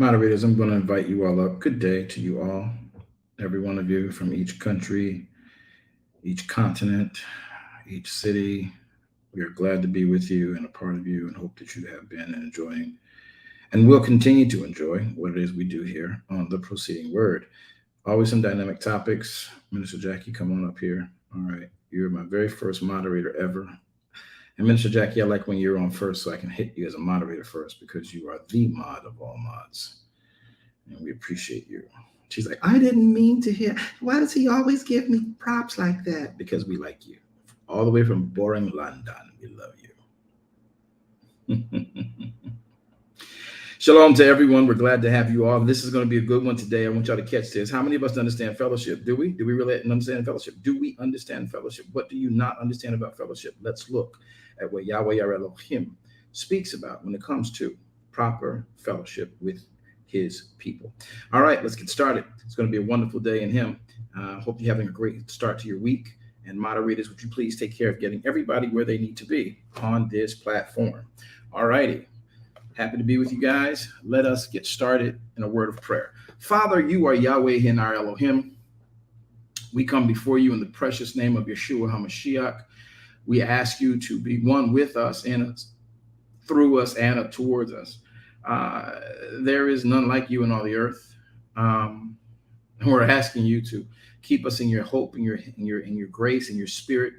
Moderators, I'm going to invite you all up. Good day to you all, every one of you from each country, each continent, each city. We are glad to be with you and a part of you and hope that you have been enjoying and will continue to enjoy what it is we do here on the Proceeding Word. Always some dynamic topics. Minister Jackie, come on up here. All right. You're my very first moderator ever. And Minister Jackie, I like when you're on first so I can hit you as a moderator first because you are the mod of all mods. And we appreciate you. She's like, I didn't mean to hear. Why does he always give me props like that? Because we like you. All the way from boring London. We love you. Shalom to everyone. We're glad to have you all. This is going to be a good one today. I want y'all to catch this. How many of us understand fellowship? Do we? Do we really understand fellowship? Do we understand fellowship? What do you not understand about fellowship? Let's look at what Yahweh our Elohim speaks about when it comes to proper fellowship with his people. All right, let's get started. It's going to be a wonderful day in him. Hope you're having a great start to your week. And moderators, would you please take care of getting everybody where they need to be on this platform? All righty. Happy to be with you guys. Let us get started in a word of prayer. Father, you are Yahweh and our Elohim. We come before you in the precious name of Yeshua HaMashiach. We ask you to be one with us, in us, through us, and up towards us. There is none like you in all the earth. We're asking you to keep us in your hope, in your grace, in your spirit.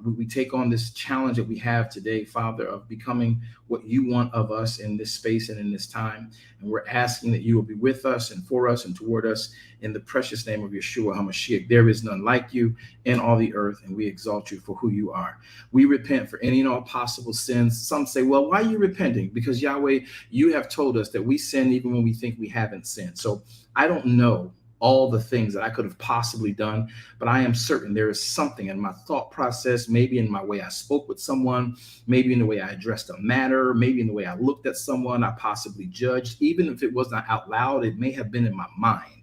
We take on this challenge that we have today, Father, of becoming what you want of us in this space and in this time. And we're asking that you will be with us and for us and toward us in the precious name of Yeshua HaMashiach. There is none like you in all the earth, and we exalt you for who you are. We repent for any and all possible sins. Some say, well, why are you repenting? Because Yahweh, you have told us that we sin even when we think we haven't sinned. So I don't know all the things that I could have possibly done, but I am certain there is something in my thought process, maybe in my way I spoke with someone, maybe in the way I addressed a matter, maybe in the way I looked at someone I possibly judged. Even if it was not out loud, it may have been in my mind.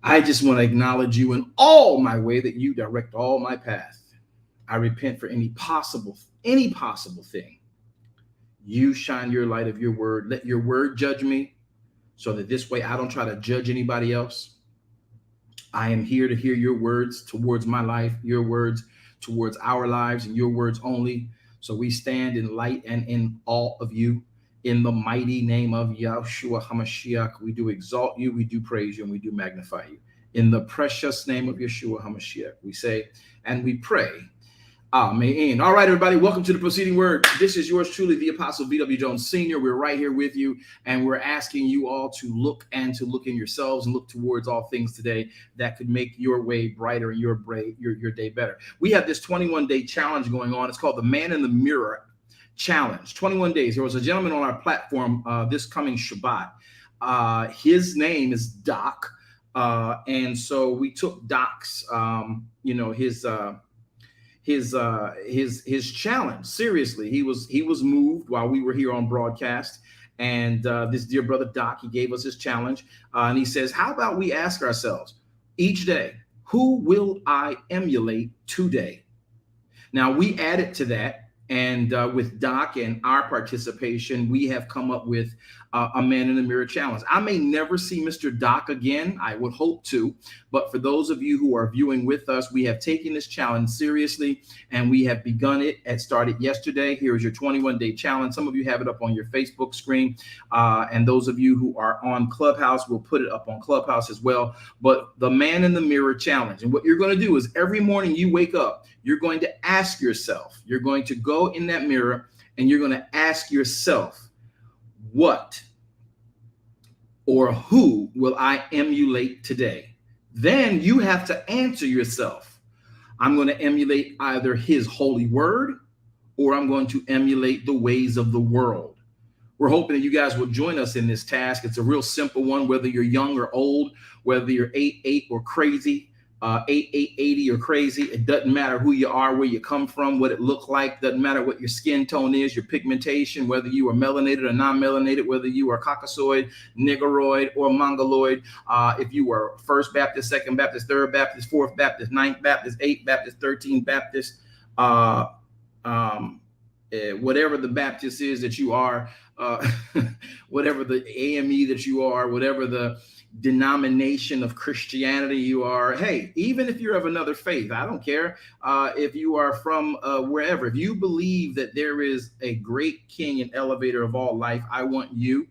I just want to acknowledge you in all my way, that you direct all my path. I repent for any possible thing. You shine your light of your word. Let your word judge me, so that this way I don't try to judge anybody else. I am here to hear your words towards my life, your words towards our lives, and your words only. So we stand in light and in awe of you. In the mighty name of Yahshua HaMashiach, we do exalt you, we do praise you, and we do magnify you. In the precious name of Yeshua HaMashiach, we say and we pray. Amen. All right, everybody, welcome to the Proceeding Word. This is yours truly, the Apostle V.W. Jones Sr. We're right here with you, and we're asking you all to look in yourselves and look towards all things today that could make your way brighter and your day better. We have this 21-day challenge going on. It's called the Man in the Mirror Challenge. 21 days. There was a gentleman on our platform this coming Shabbat. His name is Doc, and so we took Doc's, his challenge seriously. He was moved while we were here on broadcast, and this dear brother Doc, he gave us his challenge, and he says, how about we ask ourselves each day, who will I emulate today? Now we added to that, and with Doc and our participation, we have come up with a Man in the Mirror challenge. I may never see Mr. Doc again. I would hope to. But for those of you who are viewing with us, we have taken this challenge seriously, and we have begun it. It started yesterday. Here is your 21-day challenge. Some of you have it up on your Facebook screen. And those of you who are on Clubhouse, will put it up on Clubhouse as well. But the Man in the Mirror challenge. And what you're going to do is every morning you wake up, you're going to ask yourself, you're going to go in that mirror and you're going to ask yourself, what or who will I emulate today? Then you have to answer yourself, I'm going to emulate either his holy word, or I'm going to emulate the ways of the world. We're hoping that you guys will join us in this task. It's a real simple one, whether you're young or old, whether you're 8'8" or crazy, 80 or crazy. It doesn't matter who you are, where you come from, what it looks like. Doesn't matter what your skin tone is, your pigmentation, whether you are melanated or non-melanated, whether you are Caucasoid, Negroid, or Mongoloid. If you are First Baptist, Second Baptist, Third Baptist, Fourth Baptist, Ninth Baptist, Eighth Baptist, 13th Baptist, whatever the Baptist is that you are, whatever the AME that you are, whatever the denomination of Christianity you are. Hey, even if you're of another faith, I don't care if you are from wherever. If you believe that there is a great king and elevator of all life, I want you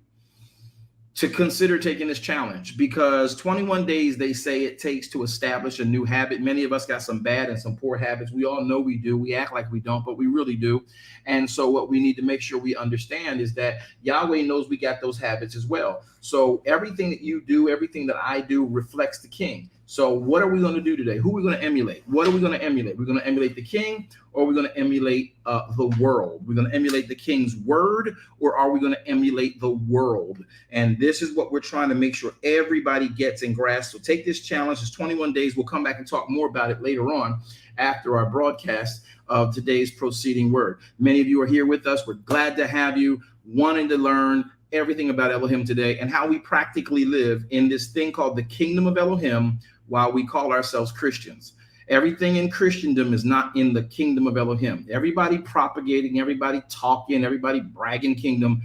to consider taking this challenge, because 21 days they say it takes to establish a new habit. Many of us got some bad and some poor habits. We all know we do. We act like we don't, but we really do. And so what we need to make sure we understand is that Yahweh knows we got those habits as well. So everything that you do, everything that I do reflects the king. So what are we going to do today? Who are we going to emulate? What are we going to emulate? We're going to emulate the king, or we're going to emulate the world? We're going to emulate the king's word, or are we going to emulate the world? And this is what we're trying to make sure everybody gets and grasps. So take this challenge. It's 21 days. We'll come back and talk more about it later on after our broadcast of today's proceeding word. Many of you are here with us. We're glad to have you, wanting to learn everything about Elohim today and how we practically live in this thing called the kingdom of Elohim while we call ourselves Christians. Everything in Christendom is not in the kingdom of Elohim. Everybody propagating, everybody talking, everybody bragging kingdom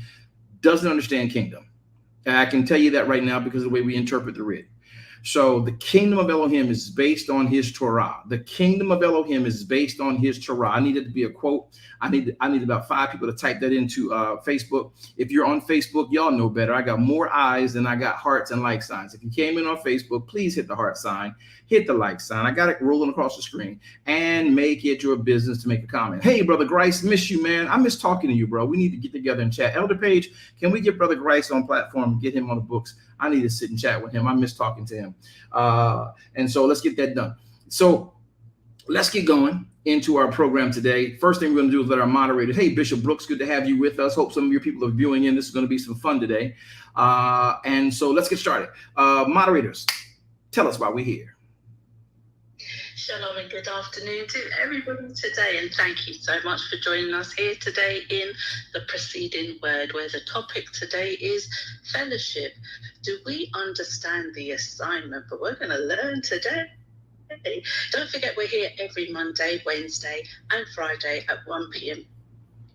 doesn't understand kingdom. And I can tell you that right now because of the way we interpret the writ. So the kingdom of Elohim is based on his Torah. The kingdom of Elohim is based on his Torah. I need it to be a quote. I need about 5 people to type that into Facebook. If you're on Facebook, y'all know better. I got more eyes than I got hearts and like signs. If you came in on Facebook, please hit the heart sign, hit the like sign. I got it rolling across the screen, and make it your business to make a comment. Hey, Brother Grice, miss you, man. I miss talking to you, bro. We need to get together and chat. Elder Page, can we get Brother Grice on platform, get him on the books? I need to sit and chat with him. I miss talking to him. And so let's get that done. So let's get going into our program today. First thing we're going to do is let our moderators. Hey, Bishop Brooks, good to have you with us. Hope some of your people are viewing in. This is going to be some fun today. And so let's get started. Moderators, tell us why we're here. Shalom and good afternoon to everybody today, and thank you so much for joining us here today in the preceding word, where the topic today is fellowship. Do we understand the assignment? But we're going to learn today. Don't forget, we're here every Monday, Wednesday and Friday at 1 p.m.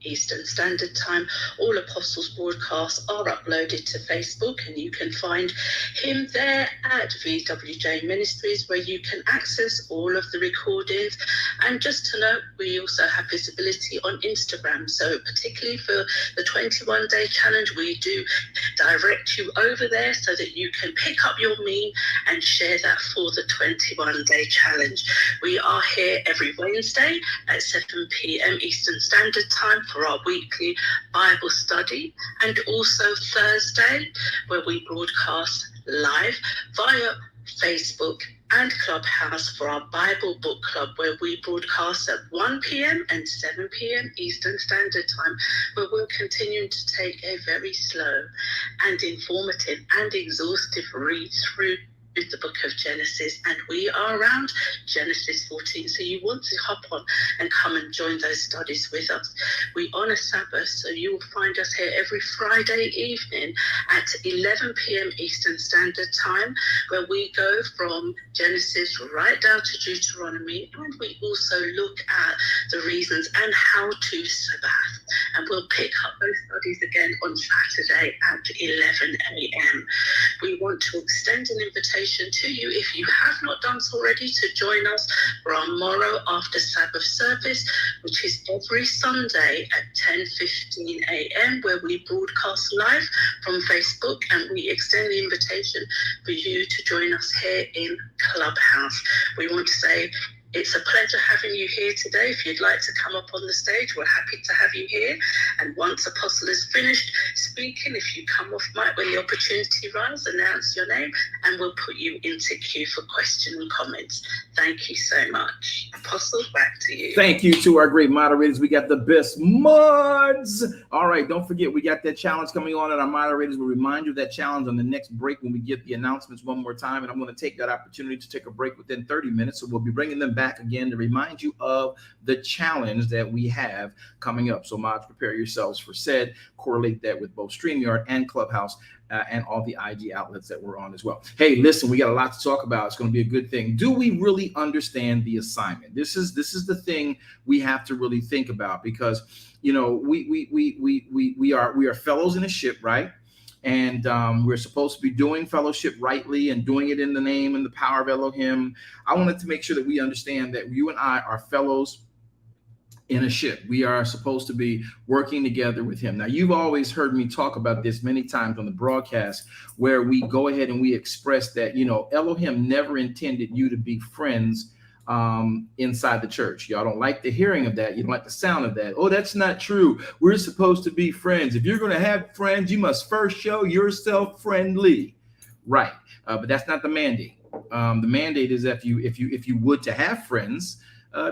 Eastern Standard Time. All Apostles broadcasts are uploaded to Facebook, and you can find him there at VWJ Ministries, where you can access all of the recordings. And just to note, we also have visibility on Instagram. So particularly for the 21-day challenge, we do direct you over there so that you can pick up your meme and share that for the 21-day challenge. We are here every Wednesday at 7 p.m. Eastern Standard Time for our weekly Bible study, and also Thursday, where we broadcast live via Facebook and Clubhouse for our Bible Book Club, where we broadcast at 1 p.m. and 7 p.m. Eastern Standard Time, where we're continuing to take a very slow and informative and exhaustive read through the book of Genesis, and we are around Genesis 14, so you want to hop on and come and join those studies with us. We honor Sabbath, so you will find us here every Friday evening at 11 p.m. Eastern Standard Time, where we go from Genesis right down to Deuteronomy, and we also look at the reasons and how to Sabbath, and we'll pick up those studies again on Saturday at 11 a.m. We want to extend an invitation to you, if you have not done so already, to join us for our morrow after Sabbath service, which is every Sunday at 10:15 a.m., where we broadcast live from Facebook, and we extend the invitation for you to join us here in Clubhouse. We want to say it's a pleasure having you here today. If you'd like to come up on the stage, we're happy to have you here. And once Apostle is finished speaking, if you come off mic when the opportunity arises, announce your name, and we'll put you into queue for questions and comments. Thank you so much. Apostle, back to you. Thank you to our great moderators. We got the best mods. All right, don't forget, we got that challenge coming on, and our moderators will remind you of that challenge on the next break when we get the announcements one more time. And I'm going to take that opportunity to take a break within 30 minutes. So we'll be bringing them back again to remind you of the challenge that we have coming up. So mods, prepare yourselves for said, correlate that with both StreamYard and Clubhouse, and all the IG outlets that we're on as well. Hey, listen, we got a lot to talk about. It's going to be a good thing. Do we really understand the assignment? This is the thing we have to really think about, because we are fellows in a ship, right? And we're supposed to be doing fellowship rightly and doing it in the name and the power of Elohim. I wanted to make sure that we understand that you and I are fellows in a ship. We are supposed to be working together with him. Now, you've always heard me talk about this many times on the broadcast, where we go ahead and we express that, Elohim never intended you to be friends inside the church. Y'all don't like the hearing of that. You don't like the sound of that. Oh, that's not true. We're supposed to be friends. If you're going to have friends, you must first show yourself friendly. Right. But that's not the mandate. The mandate is if you would to have friends,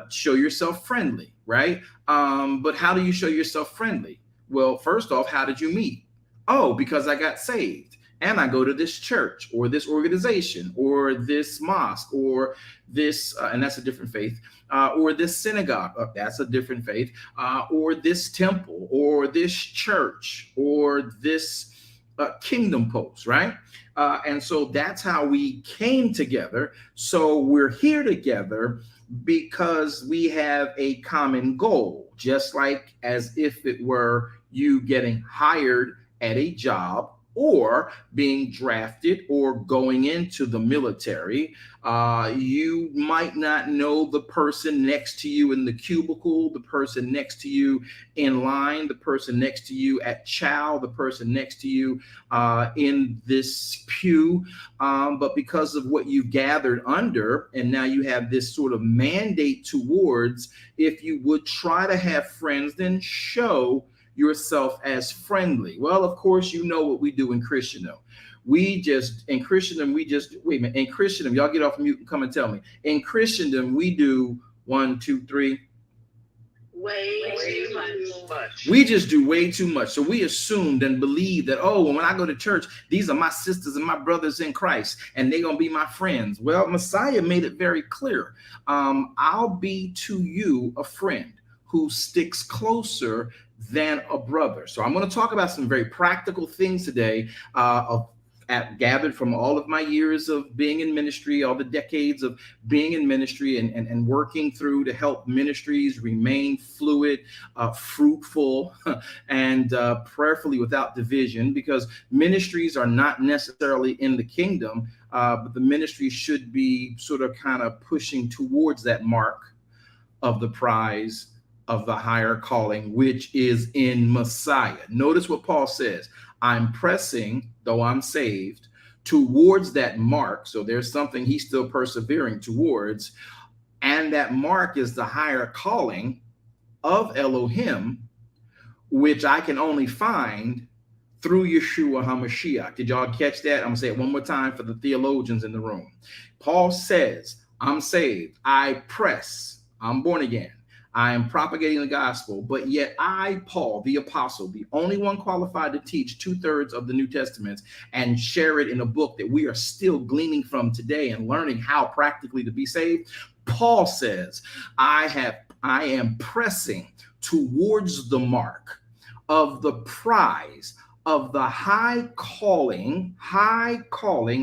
show yourself friendly, right? But how do you show yourself friendly? Well, first off, how did you meet? Oh, because I got saved and I go to this church or this organization or this mosque or this, and that's a different faith, or this synagogue, that's a different faith, or this temple or this church or this kingdom post, right? And so that's how we came together. So we're here together because we have a common goal, just like as if it were you getting hired at a job or being drafted or going into the military. You might not know the person next to you in the cubicle, the person next to you in line, the person next to you at chow, the person next to you in this pew. But because of what you've gathered under, and now you have this sort of mandate towards, if you would try to have friends, then show yourself as friendly. Well, of course, you know what we do in Christendom. In Christendom, y'all get off mute and come and tell me. In Christendom, we do 1, 2, 3. Way too much. We just do way too much. So we assumed and believe that, when I go to church, these are my sisters and my brothers in Christ, and they're going to be my friends. Well, Messiah made it very clear. I'll be to you a friend who sticks closer than a brother. So I'm going to talk about some very practical things today, gathered from all of my years of being in ministry, all the decades of being in ministry and working through to help ministries remain fluid, fruitful, and prayerfully without division, because ministries are not necessarily in the kingdom, but the ministry should be sort of kind of pushing towards that mark of the prize of the higher calling, which is in Messiah. Notice what Paul says. I'm pressing, though I'm saved, towards that mark. So there's something he's still persevering towards. And that mark is the higher calling of Elohim, which I can only find through Yeshua HaMashiach. Did y'all catch that? I'm going to say it one more time for the theologians in the room. Paul says, I'm saved. I press. I'm born again. I am propagating the gospel, but yet I, Paul, the apostle, the only one qualified to teach 2/3 of the New Testament and share it in a book that we are still gleaning from today and learning how practically to be saved. Paul says, I am pressing towards the mark of the prize of the high calling,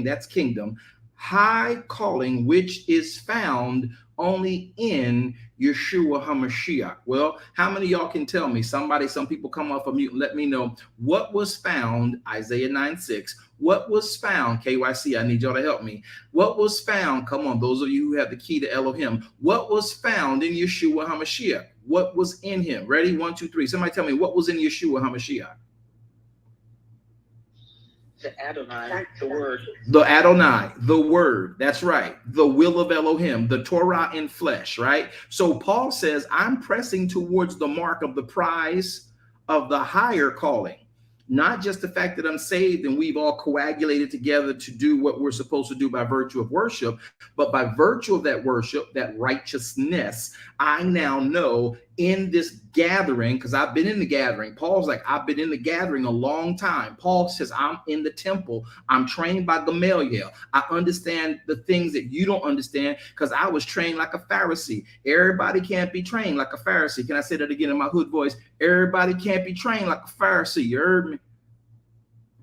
that's kingdom, high calling, which is found only in Yeshua HaMashiach. Well, how many of y'all can tell me? Some people come off of mute and let me know what was found, Isaiah 9:6. What was found, KYC, I need y'all to help me. What was found, come on, those of you who have the key to Elohim, what was found in Yeshua HaMashiach? What was in him? Ready? 1, 2, 3. Somebody tell me what was in Yeshua HaMashiach. The Adonai, the word. The Adonai, the word. That's right. The will of Elohim, the Torah in flesh, right? So Paul says, I'm pressing towards the mark of the prize of the higher calling. Not just the fact that I'm saved and we've all coagulated together to do what we're supposed to do by virtue of worship, but by virtue of that worship, that righteousness, I now know in this gathering, because I've been in the gathering. Paul's like, I've been in the gathering a long time. Paul says, I'm in the temple. I'm trained by Gamaliel. I understand the things that you don't understand because I was trained like a Pharisee. Everybody can't be trained like a Pharisee. Can I say that again in my hood voice? Everybody can't be trained like a Pharisee. You heard me?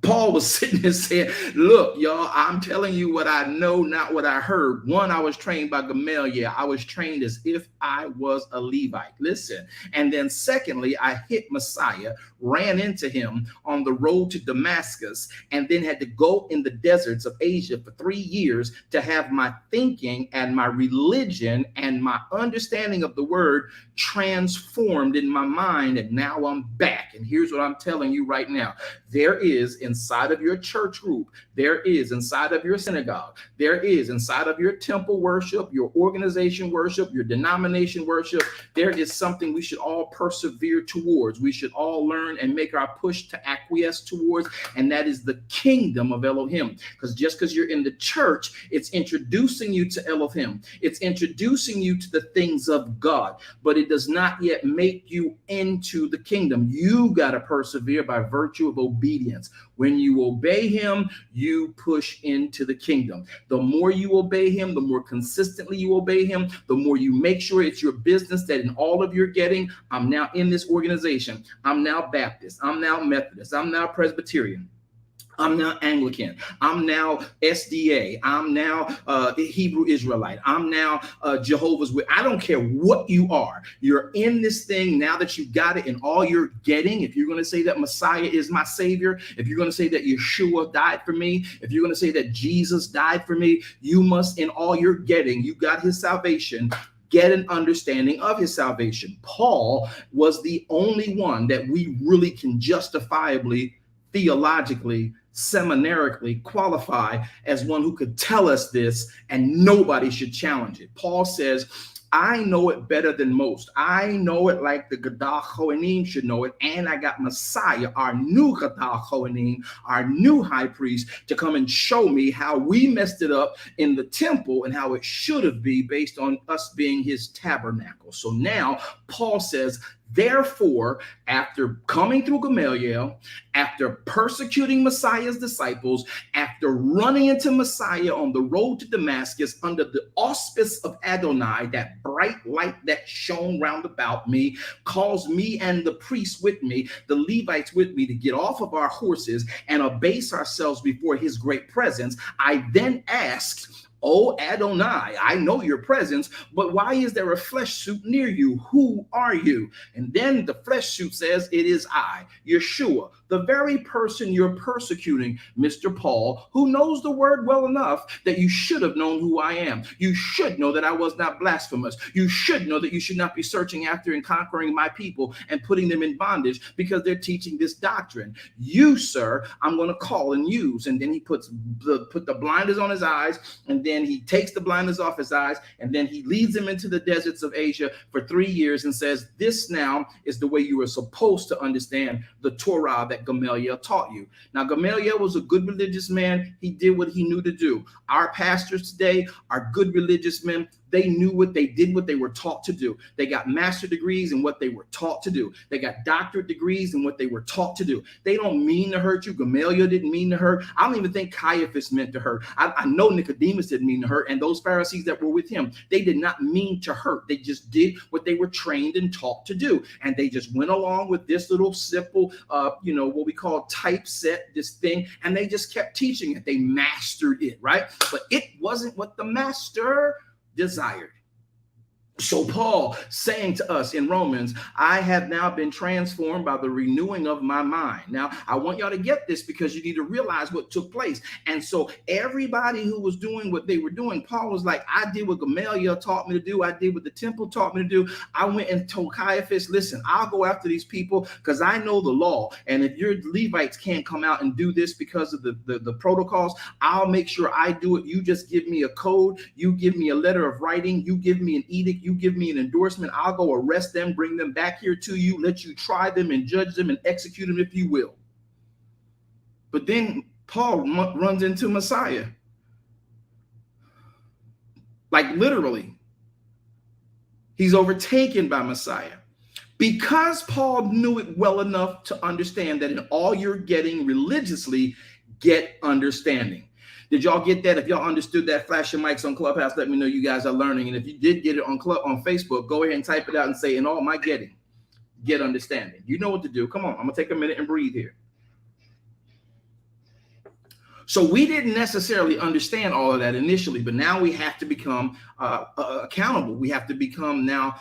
Paul was sitting there saying, look, y'all, I'm telling you what I know, not what I heard. One, I was trained by Gamaliel. I was trained as if I was a Levite. Listen. And then secondly, I hit Messiah, ran into him on the road to Damascus, and then had to go in the deserts of Asia for 3 years to have my thinking and my religion and my understanding of the word transformed in my mind. And now I'm back. And here's what I'm telling you right now. There is inside of your church group, there is inside of your synagogue, there is inside of your temple worship, your organization worship, your denomination worship, there is something we should all persevere towards. We should all learn and make our push to acquiesce towards, and that is the kingdom of Elohim. Because just because you're in the church, it's introducing you to Elohim. It's introducing you to the things of God, but it does not yet make you into the kingdom. You got to persevere by virtue of obedience. When you obey him, you push into the kingdom. The more you obey him, the more consistently you obey him, the more you make sure it's your business that in all of your getting, I'm now in this organization. I'm now Baptist. I'm now Methodist. I'm now Presbyterian. I'm now Anglican. I'm now SDA. I'm now Hebrew Israelite. I'm now Jehovah's Witness. I don't care what you are. You're in this thing now that you got it, and all you're getting, if you're going to say that Messiah is my Savior, if you're going to say that Yeshua died for me, if you're going to say that Jesus died for me, you must, in all you're getting, you got his salvation, get an understanding of his salvation. Paul was the only one that we really can justifiably, theologically, seminarically qualify as one who could tell us this, and nobody should challenge it. Paul says, I know it better than most. I know it like the Gadol Chohanim should know it. And I got Messiah, our new Gadol Chohanim, our new high priest, to come and show me how we messed it up in the temple and how it should have been based on us being his tabernacle. So now Paul says, therefore, after coming through Gamaliel, after persecuting Messiah's disciples, after running into Messiah on the road to Damascus under the auspice of Adonai, that bright light that shone round about me, caused me and the priests with me, the Levites with me, to get off of our horses and abase ourselves before his great presence, I then asked, oh, Adonai, I know your presence, but why is there a flesh suit near you? Who are you? And then the flesh suit says, it is I, Yeshua, the very person you're persecuting, Mr. Paul, who knows the word well enough that you should have known who I am. You should know that I was not blasphemous. You should know that you should not be searching after and conquering my people and putting them in bondage because they're teaching this doctrine. You, sir, I'm going to call and use. And then he put the blinders on his eyes, and then he takes the blinders off his eyes, and then he leads him into the deserts of Asia for 3 years and says, this now is the way you are supposed to understand the Torah that Gamaliel taught you. Now, Gamaliel was a good religious man. He did what he knew to do. Our pastors today are good religious men. They knew what they did, what they were taught to do. They got master degrees in what they were taught to do. They got doctorate degrees in what they were taught to do. They don't mean to hurt you. Gamaliel didn't mean to hurt. I don't even think Caiaphas meant to hurt. I know Nicodemus didn't mean to hurt. And those Pharisees that were with him, they did not mean to hurt. They just did what they were trained and taught to do. And they just went along with this little simple, what we call typeset, this thing. And they just kept teaching it. They mastered it, right? But it wasn't what the master desired. So Paul saying to us in Romans, I have now been transformed by the renewing of my mind. Now, I want y'all to get this because you need to realize what took place. And so everybody who was doing what they were doing, Paul was like, I did what Gamaliel taught me to do. I did what the temple taught me to do. I went and told Caiaphas, listen, I'll go after these people because I know the law. And if your Levites can't come out and do this because of the protocols, I'll make sure I do it. You just give me a code. You give me a letter of writing. You give me an edict. You give me an endorsement. I'll go arrest them, bring them back here to you, let you try them and judge them and execute them if you will. But then Paul runs into Messiah. Like literally. He's overtaken by Messiah. Because Paul knew it well enough to understand that in all you're getting religiously, get understanding. Did y'all get that? If y'all understood that, flash your mics on Clubhouse. Let me know you guys are learning. And if you did get it on Facebook, go ahead and type it out and say, in all my getting, get understanding. You know what to do. Come on, I'm going to take a minute and breathe here. So we didn't necessarily understand all of that initially, but now we have to become accountable. We have to become now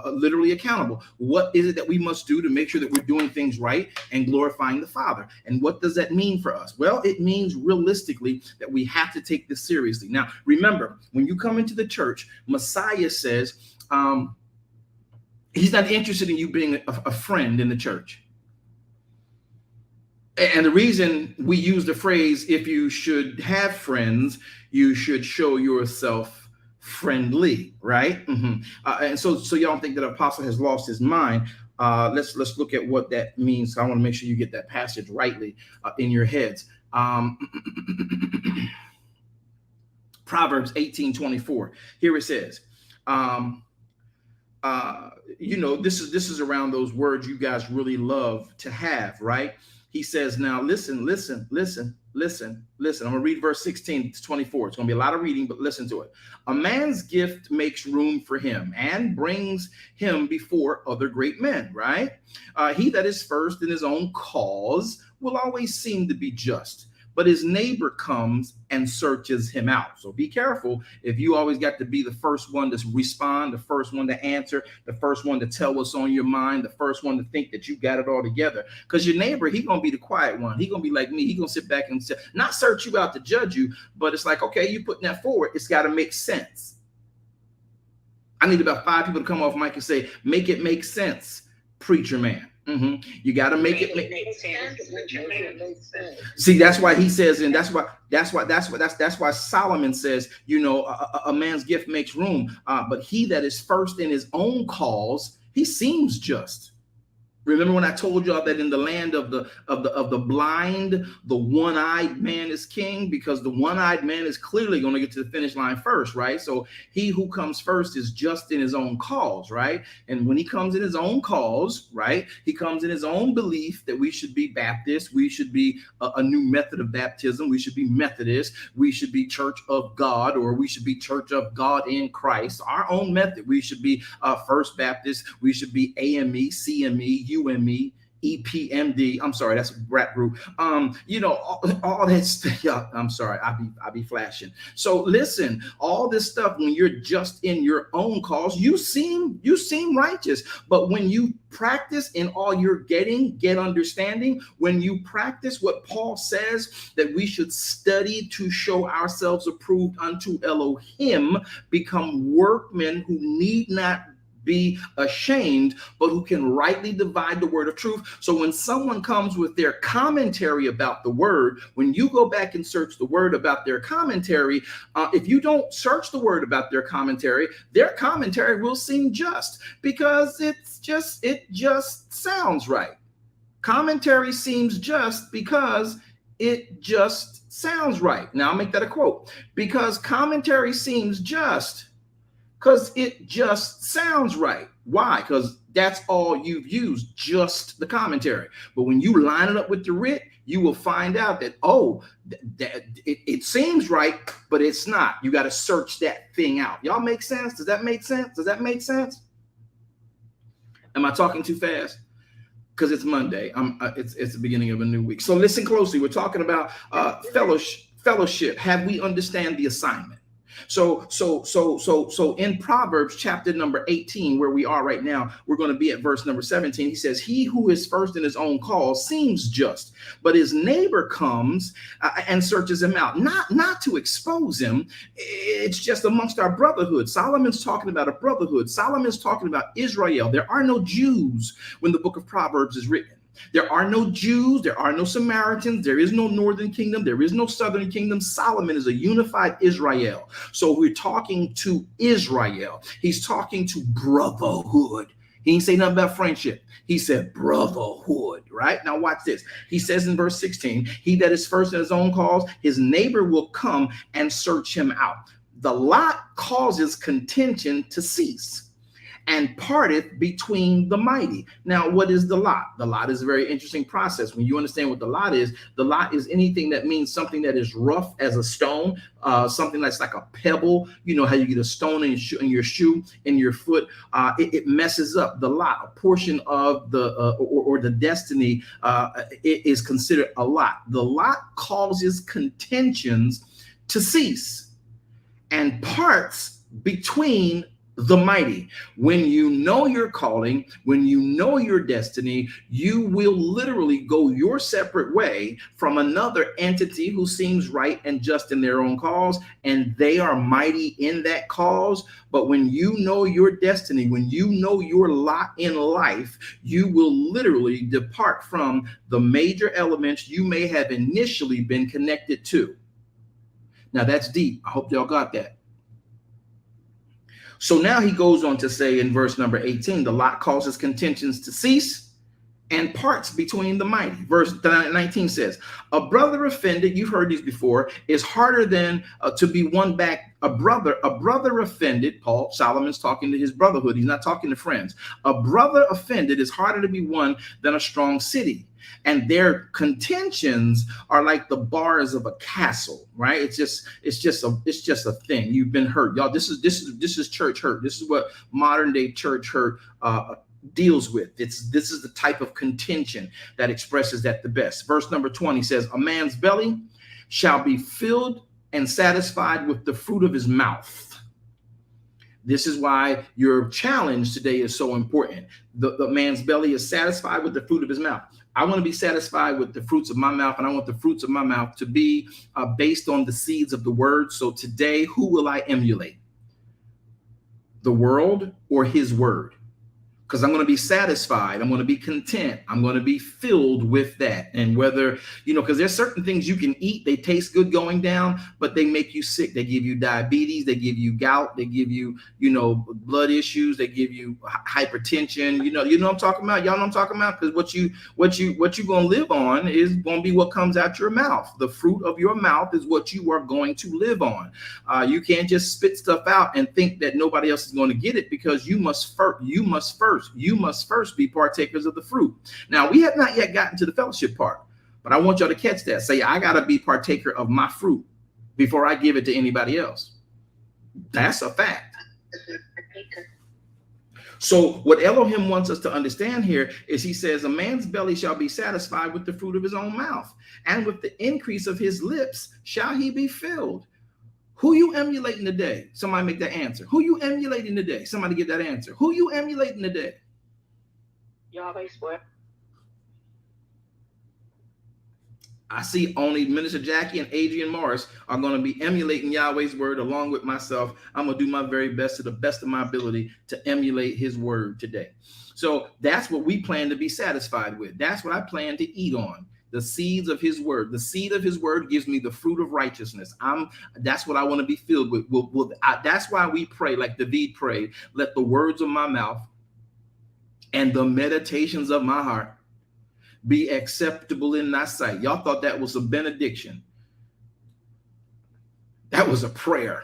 literally accountable. What is it that we must do to make sure that we're doing things right and glorifying the Father? And what does that mean for us? Well, it means realistically that we have to take this seriously. Now, remember, when you come into the church, Messiah says he's not interested in you being a friend in the church. And the reason we use the phrase, if you should have friends, you should show yourself friendly, right? And so y'all don't think that apostle has lost his mind. Let's look at what that means. I want to make sure you get that passage rightly in your heads. Proverbs 18:24. Here it says, this is around those words you guys really love to have, right? He says, now listen. I'm going to read verse 16 to 24. It's going to be a lot of reading, but listen to it. A man's gift makes room for him and brings him before other great men, right? He that is first in his own cause will always seem to be just, but his neighbor comes and searches him out. So be careful if you always got to be the first one to respond, the first one to answer, the first one to tell what's on your mind, the first one to think that you got it all together. Because your neighbor, he's going to be the quiet one. He's going to be like me. He's going to sit back and not search you out to judge you, but it's like, okay, you putting that forward. It's got to make sense. I need about 5 people to come off mic and say, make it make sense, preacher man. You got to make it make sense. See, that's why he says, and that's why Solomon says, a man's gift makes room, but he that is first in his own cause, he seems just. Remember when I told y'all that in the land of the blind, the one-eyed man is king, because the one-eyed man is clearly going to get to the finish line first, right? So he who comes first is just in his own cause, right? And when he comes in his own cause, right, he comes in his own belief that we should be Baptist, we should be a new method of baptism, we should be Methodist, we should be Church of God, or we should be Church of God in Christ, our own method. We should be First Baptist, we should be AME, CME, UME, EPMD. I'm sorry, that's a rap group. All that stuff. Yeah, I'm sorry, I be flashing. So listen, all this stuff, when you're just in your own cause, you seem righteous. But when you practice in all you're getting, get understanding. When you practice what Paul says, that we should study to show ourselves approved unto Elohim, become workmen who need not be ashamed, but who can rightly divide the word of truth. So when someone comes with their commentary about the word, when you go back and search the word about their commentary, if you don't search the word about their commentary will seem just, because it just sounds right. Commentary seems just because it just sounds right. Now I'll make that a quote, because commentary seems just because it just sounds right. Why? Because that's all you've used, just the commentary. But when you line it up with the writ, you will find out that, it seems right, but it's not. You got to search that thing out. Y'all make sense? Does that make sense? Am I talking too fast? Because it's Monday. It's the beginning of a new week. So listen closely. We're talking about fellowship. Have we understand the assignment? So in Proverbs chapter number 18, where we are right now, we're going to be at verse number 17. He says, he who is first in his own cause seems just, but his neighbor comes and searches him out, not to expose him. It's just amongst our brotherhood. Solomon's talking about a brotherhood. Solomon's talking about Israel. There are no Jews when the book of Proverbs is written. There are no Jews, there are no Samaritans, there is no northern kingdom, there is no southern kingdom. Solomon is a unified Israel. So we're talking to Israel. He's talking to brotherhood. He didn't say nothing about friendship. He said brotherhood, right? Now watch this. He says in verse 16, he that is first in his own cause, his neighbor will come and search him out. The lot causes contention to cease, and parteth between the mighty. Now, what is the lot? The lot is a very interesting process. When you understand what the lot is anything that means something that is rough as a stone, something that's like a pebble. You know how you get a stone in your shoe, in your foot. It messes up the lot. A portion of the or the destiny it is considered a lot. The lot causes contentions to cease and parts between the mighty. When you know your calling, when you know your destiny, you will literally go your separate way from another entity who seems right and just in their own cause, and they are mighty in that cause. But when you know your destiny, when you know your lot in life, you will literally depart from the major elements you may have initially been connected to. Now that's deep. I hope y'all got that. So now he goes on to say in verse number 18, the lot causes contentions to cease and parts between the mighty. Verse 19 says, a brother offended, you've heard these before, is harder than to be won back. A brother offended, Solomon's talking to his brotherhood. He's not talking to friends. A brother offended is harder to be won than a strong city. And their contentions are like the bars of a castle, right? It's just a thing. You've been hurt, y'all. This is church hurt. This is what modern day church hurt deals with. This is the type of contention that expresses that the best. Verse number 20 says, a man's belly shall be filled and satisfied with the fruit of his mouth. This is why your challenge today is so important. The man's belly is satisfied with the fruit of his mouth. I want to be satisfied with the fruits of my mouth, and I want the fruits of my mouth to be based on the seeds of the word. So today, who will I emulate? The world or his word? Because I'm going to be satisfied. I'm going to be content. I'm going to be filled with that. And whether, because there's certain things you can eat, they taste good going down, but they make you sick. They give you diabetes. They give you gout. They give you, blood issues. They give you hypertension. You know what I'm talking about? Y'all know what I'm talking about? Because what you going to live on is going to be what comes out your mouth. The fruit of your mouth is what you are going to live on. You can't just spit stuff out and think that nobody else is going to get it, because you must first be partakers of the fruit. Now, we have not yet gotten to the fellowship part, but I want y'all to catch that. Say, I got to be partaker of my fruit before I give it to anybody else. That's a fact. So what Elohim wants us to understand here is he says, a man's belly shall be satisfied with the fruit of his own mouth, and with the increase of his lips shall he be filled. Who you emulating today? Somebody make that answer. Who you emulating today? Somebody give that answer. Who you emulating today? Yahweh's word. I see only Minister Jackie and Adrian Morris are going to be emulating Yahweh's word along with myself. I'm going to do my very best, to the best of my ability, to emulate his word today. So that's what we plan to be satisfied with. That's what I plan to eat on. The seeds of his word. The seed of his word gives me the fruit of righteousness. That's what I want to be filled with. That's why we pray like David prayed. Let the words of my mouth and the meditations of my heart be acceptable in thy sight. Y'all thought that was a benediction. That was a prayer.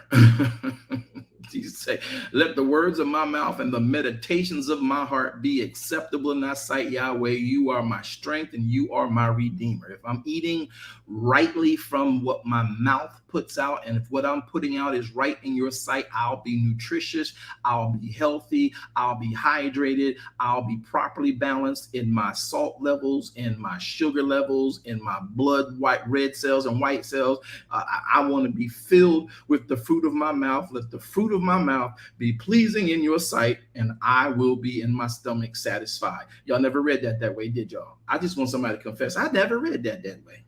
Jesus say, let the words of my mouth and the meditations of my heart be acceptable in thy sight, Yahweh. You are my strength and you are my redeemer. If I'm eating rightly from what my mouth puts out, and if what I'm putting out is right in your sight, I'll be nutritious, I'll be healthy, I'll be hydrated, I'll be properly balanced in my salt levels, in my sugar levels, in my blood, red cells and white cells. I want to be filled with the fruit of my mouth. Let the fruit of my mouth be pleasing in your sight, and I will be in my stomach satisfied. Y'all never read that way, did y'all? I just want somebody to confess. I never read that way.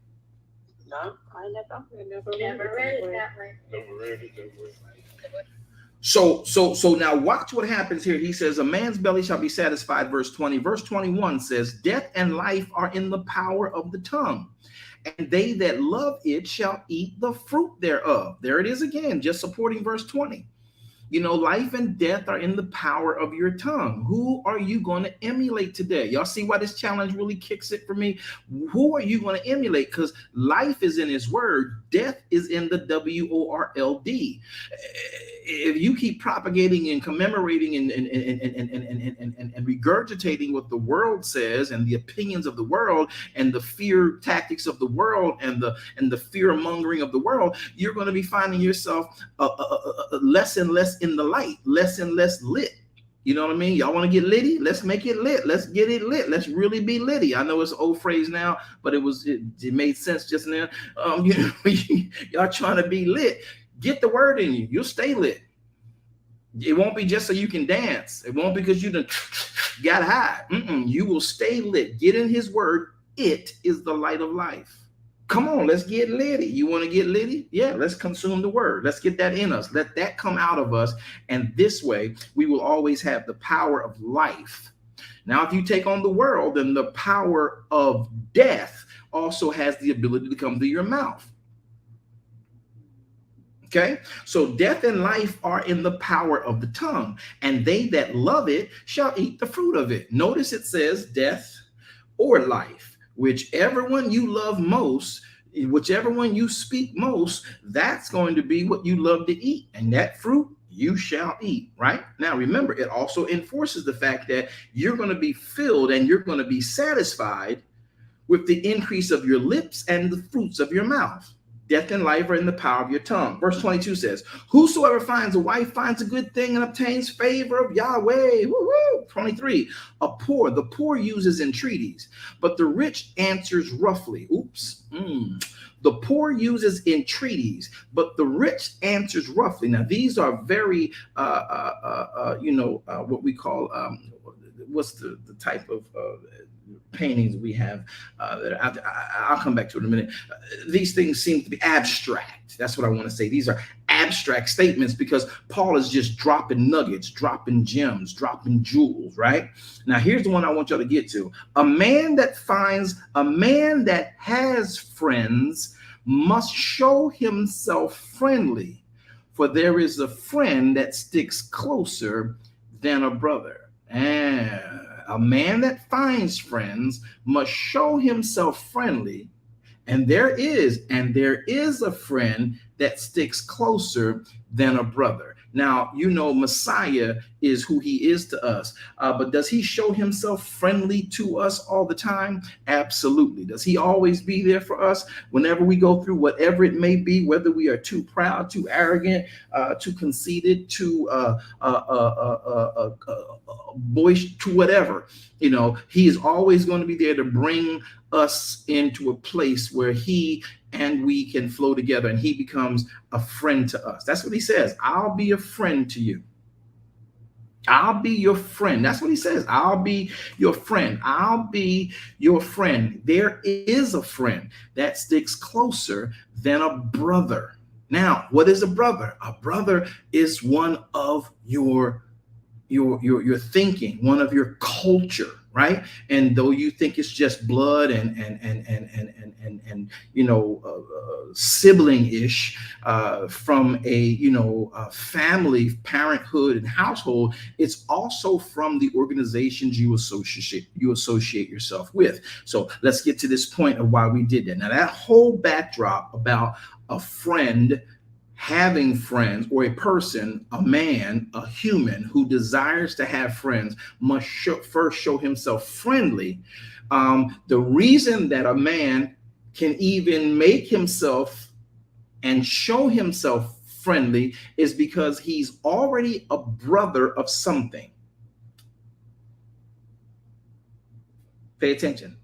No, I never read it that way. So now watch what happens here. He says, a man's belly shall be satisfied, verse 20. Verse 21 says, death and life are in the power of the tongue, and they that love it shall eat the fruit thereof. There it is again, just supporting verse 20. Life and death are in the power of your tongue. Who are you going to emulate today? Y'all see why this challenge really kicks it for me? Who are you going to emulate? Because life is in his word. Death is in the WORLD. if you keep propagating and commemorating and regurgitating what the world says and the opinions of the world and the fear tactics of the world and the fear mongering of the world, you're going to be finding yourself less and less in the light, less and less lit. You know what I mean? Y'all want to get litty? Let's make it lit. Let's get it lit. Let's really be litty. I know it's an old phrase now, but it made sense just now. Y'all trying to be lit. Get the word in you. You'll stay lit. It won't be just so you can dance. It won't be because you done got high. You will stay lit. Get in his word. It is the light of life. Come on, let's get litty. You want to get litty? Yeah, let's consume the word. Let's get that in us. Let that come out of us. And this way, we will always have the power of life. Now, if you take on the world, then the power of death also has the ability to come through your mouth. Okay, so death and life are in the power of the tongue, and they that love it shall eat the fruit of it. Notice it says death or life. Whichever one you love most, whichever one you speak most, that's going to be what you love to eat. And that fruit you shall eat, right? Now, remember, it also enforces the fact that you're going to be filled and you're going to be satisfied with the increase of your lips and the fruits of your mouth. Death and life are in the power of your tongue. Verse 22 says, whosoever finds a wife finds a good thing and obtains favor of Yahweh. Woo-hoo. 23, the poor uses entreaties, but the rich answers roughly. Oops. The poor uses entreaties, but the rich answers roughly. Now, these are very, what we call, what's the type of paintings we have I'll come back to it in a minute. These things seem to be abstract. That's what I want to say. These are abstract statements because Paul is just dropping nuggets, dropping gems, dropping jewels, right? Now, here's the one I want y'all to get to. A man that has friends must show himself friendly, for there is a friend that sticks closer than a brother. And a man that finds friends must show himself friendly, and there is a friend that sticks closer than a brother. Now, Messiah is who he is to us, but does he show himself friendly to us all the time? Absolutely. Does he always be there for us whenever we go through whatever it may be, whether we are too proud, too arrogant, too conceited, too boisterous, to whatever? He is always going to be there to bring us into a place where he and we can flow together, and he becomes a friend to us. That's what he says. I'll be a friend to you. I'll be your friend. That's what he says. I'll be your friend. I'll be your friend. There is a friend that sticks closer than a brother. Now, what is a brother? A brother is one of your thinking, one of your culture, right? And though you think it's just blood and sibling-ish from a family, parenthood, and household, it's also from the organizations you associate yourself with. So let's get to this point of why we did that. Now, that whole backdrop about a friend having friends, or a person, a man, a human who desires to have friends must first show himself friendly. The reason that a man can even make himself and show himself friendly is because he's already a brother of something. Pay attention.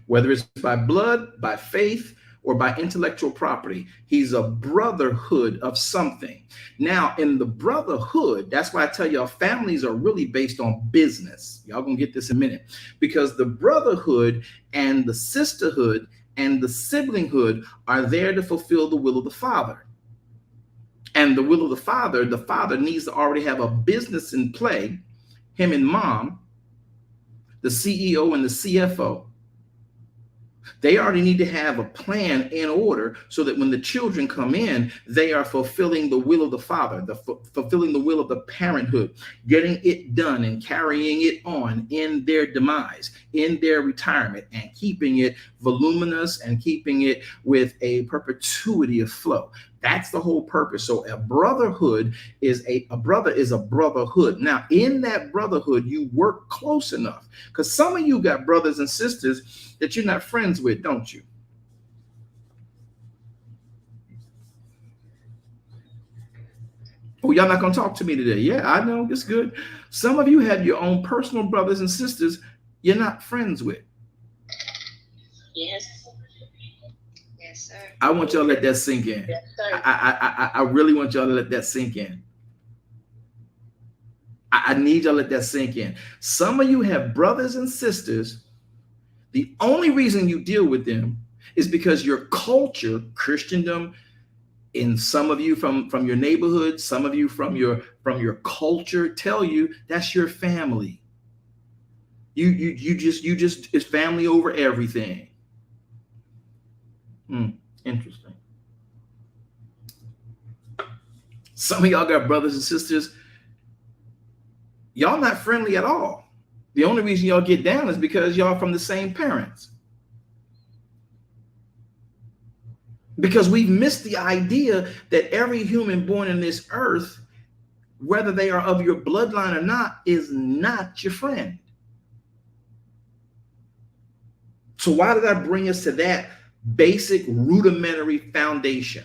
Whether it's by blood, by faith, or by intellectual property, he's a brotherhood of something. Now, in the brotherhood, that's why I tell y'all families are really based on business. Y'all gonna get this in a minute, because the brotherhood and the sisterhood and the siblinghood are there to fulfill the will of the Father. And the will of the Father needs to already have a business in play, him and mom, the CEO and the CFO. They already need to have a plan in order so that when the children come in, they are fulfilling the will of the Father, fulfilling the will of the parenthood, getting it done and carrying it on in their demise, in their retirement, and keeping it voluminous and keeping it with a perpetuity of flow. That's the whole purpose. So a brotherhood is a brother is a brotherhood. Now, in that brotherhood, you work close enough, because some of you got brothers and sisters that you're not friends with, don't you? Oh, y'all not gonna talk to me today. Yeah, I know, it's good. Some of you have your own personal brothers and sisters you're not friends with. Yes. Yes, sir. I want y'all to let that sink in. Yes, sir. I really want y'all to let that sink in. I need y'all to let that sink in. Some of you have brothers and sisters. The only reason you deal with them is because your culture, Christendom, in some of you from your neighborhood, some of you from your culture tell you that's your family. You just it's family over everything. Interesting. Some of y'all got brothers and sisters, y'all not friendly at all. The only reason y'all get down is because y'all from the same parents. Because we've missed the idea that every human born in this earth, whether they are of your bloodline or not, is not your friend. So why did I bring us to that basic rudimentary foundation?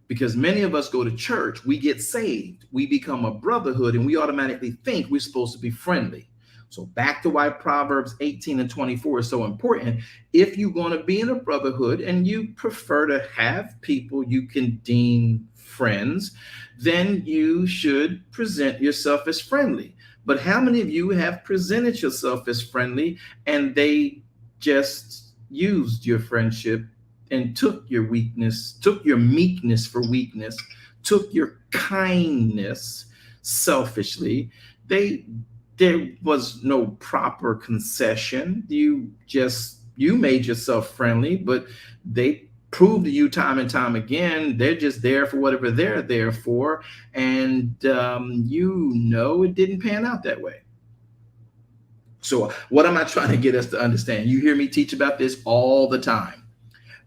Because many of us go to church, we get saved, we become a brotherhood, and we automatically think we're supposed to be friendly. So back to why Proverbs 18 and 24 is so important. If you're going to be in a brotherhood and you prefer to have people you can deem friends, then you should present yourself as friendly. But how many of you have presented yourself as friendly and they just used your friendship and took your weakness, took your meekness for weakness, took your kindness selfishly? There was no proper concession. You made yourself friendly, but they proved to you time and time again they're just there for whatever they're there for, and it didn't pan out that way. So what am I trying to get us to understand? You hear me teach about this all the time.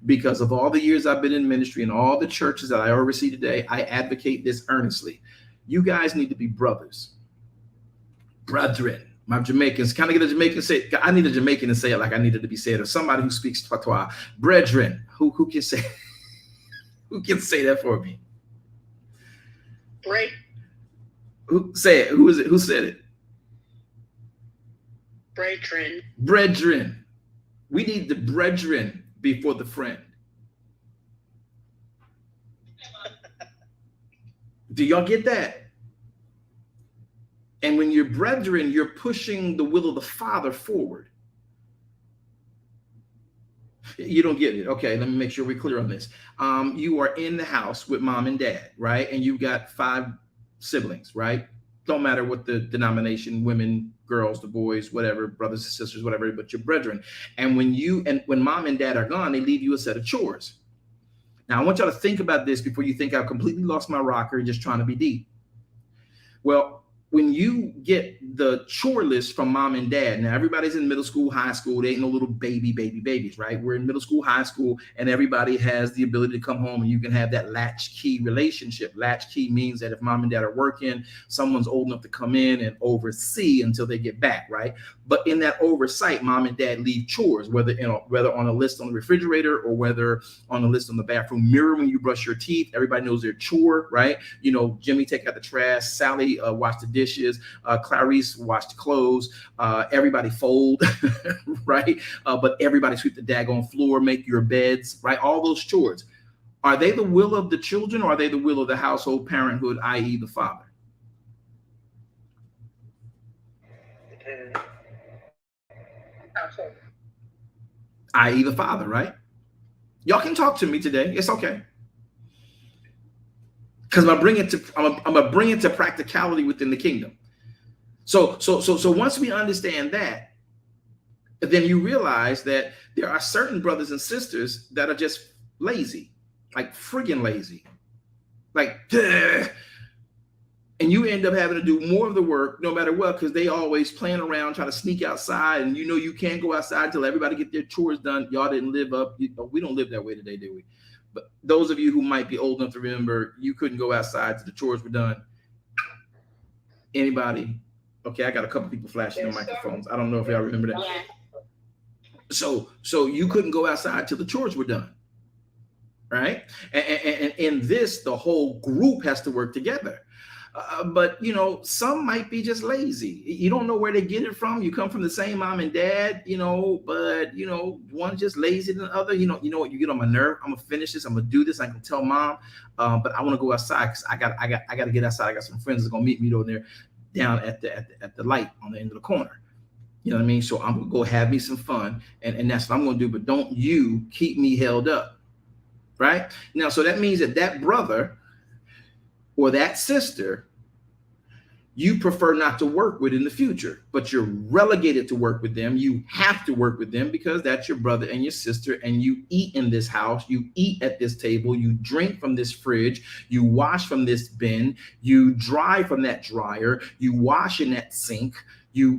Because of all the years I've been in ministry and all the churches that I oversee today, I advocate this earnestly. You guys need to be brothers. Brethren. My Jamaicans, can I get a Jamaican say? I need a Jamaican to say it like I needed to be said, or somebody who speaks patois. Brethren. Who can say who can say that for me? Right. Who say it? Who is it? Who said it? Brethren. Brethren. We need the brethren before the friend. Do y'all get that? And when you're brethren, you're pushing the will of the Father forward. You don't get it. Okay, let me make sure we're clear on this. You are in the house with mom and dad, right? And you got 5 siblings, right? Don't matter what the denomination, women, girls, the boys, whatever, brothers and sisters, whatever, but your brethren. And when mom and dad are gone, they leave you a set of chores. Now, I want y'all to think about this before you think I've completely lost my rocker and just trying to be deep. Well, when you get the chore list from mom and dad, now everybody's in middle school, high school, they ain't no little babies, right? We're in middle school, high school, and everybody has the ability to come home and you can have that latchkey relationship. Latchkey means that if mom and dad are working, someone's old enough to come in and oversee until they get back, right? But in that oversight, mom and dad leave chores, whether on a list on the refrigerator or whether on a list on the bathroom mirror when you brush your teeth. Everybody knows their chore, right? Jimmy take out the trash, Sally wash the dishes, Clarice wash the clothes, everybody fold, right? But everybody sweep the daggone floor, make your beds, right? All those chores. Are they the will of the children or are they the will of the household parenthood, i.e. the father? I.e. the father, right? Y'all can talk to me today. It's okay. Because I'm gonna bring it to practicality within the kingdom. So once we understand that, then you realize that there are certain brothers and sisters that are just lazy, like friggin' lazy, like, duh. And you end up having to do more of the work no matter what, because they always playing around, trying to sneak outside. And you can't go outside until everybody get their chores done. Y'all didn't live up. We don't live that way today, do we? But those of you who might be old enough to remember, you couldn't go outside till the chores were done. Anybody? Okay, I got a couple people flashing their microphones. I don't know if y'all remember that. Yeah. So you couldn't go outside till the chores were done, right? And in this, the whole group has to work together. But you know, some might be just lazy. You don't know where they get it from. You come from the same mom and dad, you know, but you know, one just lazy than the other. You know what? You get on my nerve. I'm gonna finish this. I'm gonna do this. I can tell mom, but I want to go outside because I got to get outside. I got some friends that are gonna meet me over there, down at the light on the end of the corner. You know what I mean? So I'm gonna go have me some fun, and that's what I'm gonna do. But don't you keep me held up, right? Now, so that means that brother or that sister you prefer not to work with in the future, but you're relegated to work with them. You have to work with them because that's your brother and your sister, and you eat in this house, you eat at this table, you drink from this fridge, you wash from this bin, you dry from that dryer, you wash in that sink, you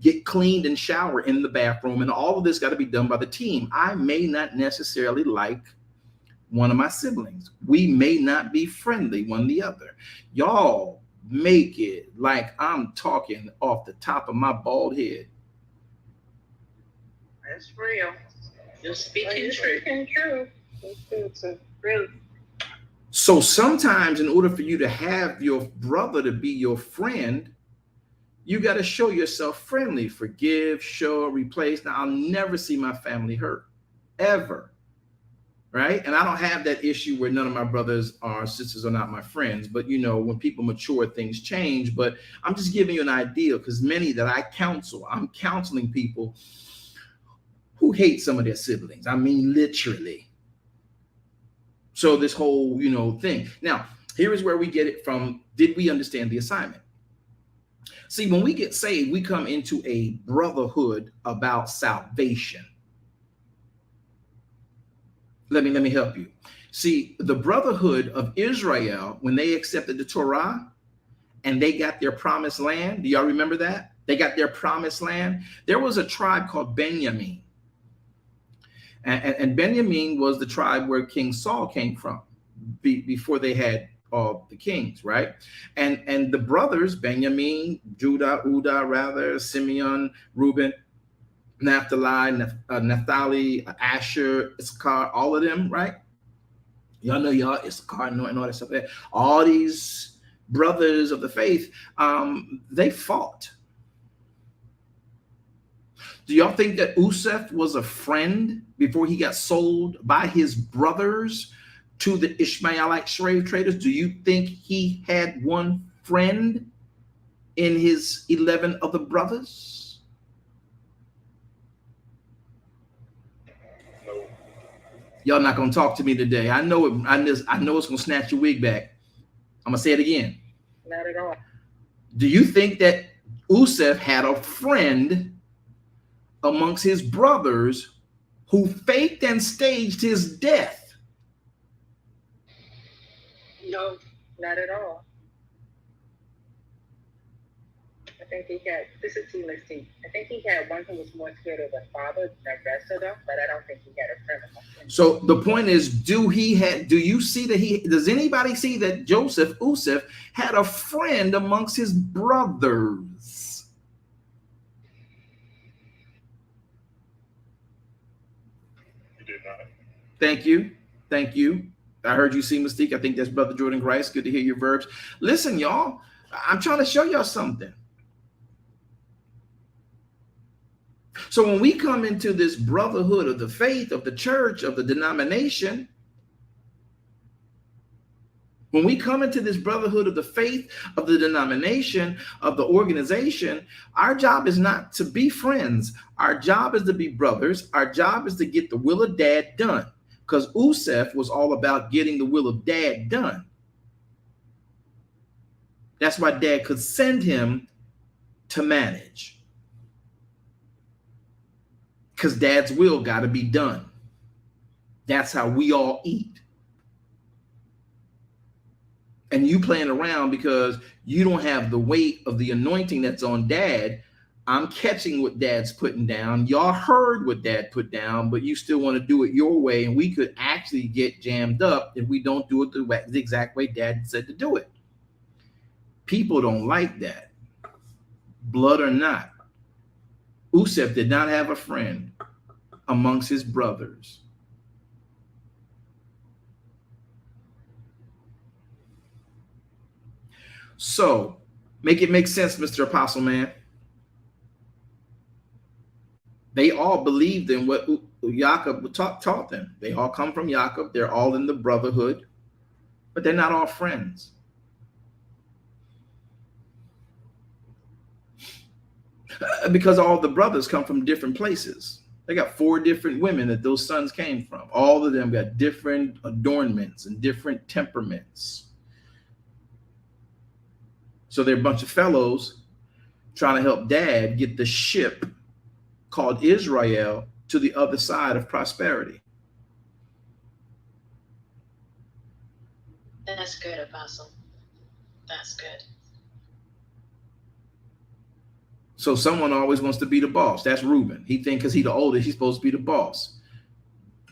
get cleaned and shower in the bathroom, and all of this got to be done by the team. I may not necessarily like one of my siblings. We may not be friendly one to the other. Y'all make it like I'm talking off the top of my bald head. That's real. You're speaking true. It's real. So sometimes in order for you to have your brother to be your friend, you got to show yourself friendly, forgive, show, replace. Now, I'll never see my family hurt, ever. Right? And I don't have that issue where none of my brothers or sisters are not my friends. But, you know, when people mature, things change. But I'm just giving you an idea because many that I counsel, I'm counseling people who hate some of their siblings. I mean, literally. So this whole, you know, thing. Now, here is where we get it from. Did we understand the assignment? See, when we get saved, we come into a brotherhood about salvation. Let me help you. See, the brotherhood of Israel, when they accepted the Torah and they got their promised land, do y'all remember that? They got their promised land. There was a tribe called Benjamin. And Benjamin was the tribe where King Saul came from before they had all the kings, right? And the brothers, Benjamin, Judah, Simeon, Reuben, Naphtali, Asher, Issachar, all of them, right? Y'all know y'all, Issachar and all that stuff. All these brothers of the faith, they fought. Do y'all think that Useph was a friend before he got sold by his brothers to the Ishmaelite slave traders? Do you think he had one friend in his 11 other brothers? Y'all not gonna talk to me today. I know it. I know it's gonna snatch your wig back. I'm gonna say it again. Not at all. Do you think that Useph had a friend amongst his brothers who faked and staged his death? No, not at all. I think he had, this is let's see. I think he had one who was more scared of the father than the rest of them, but I don't think he had a friend among them. So the point is, do you see that does anybody see that Useph had a friend amongst his brothers? He did not. Thank you. I heard you see Mystique. I think that's Brother Jordan Grice. Good to hear your verbs. Listen, y'all, I'm trying to show y'all something. So when we come into this brotherhood of the faith, of the church, of the denomination, when we come into this brotherhood of the faith, of the denomination, of the organization, our job is not to be friends. Our job is to be brothers. Our job is to get the will of Dad done, because Useph was all about getting the will of Dad done. That's why Dad could send him to manage. Because Dad's will got to be done. That's how we all eat. And you playing around because you don't have the weight of the anointing that's on Dad. I'm catching what dad's putting down. Y'all heard what dad put down, but you still want to do it your way. And we could actually get jammed up if we don't do it the exact way dad said to do it. People don't like that, blood or not. Usef did not have a friend amongst his brothers. So make it make sense, Mr. Apostle Man. They all believed in what Jacob taught them. They all come from Jacob. They're all in the brotherhood, but they're not all friends. Because all the brothers come from different places. They got 4 different women that those sons came from. All of them got different adornments and different temperaments. So they're a bunch of fellows trying to help dad get the ship called Israel to the other side of prosperity. That's good, Apostle. That's good. So someone always wants to be the boss. That's Reuben. He thinks because he's the oldest, he's supposed to be the boss.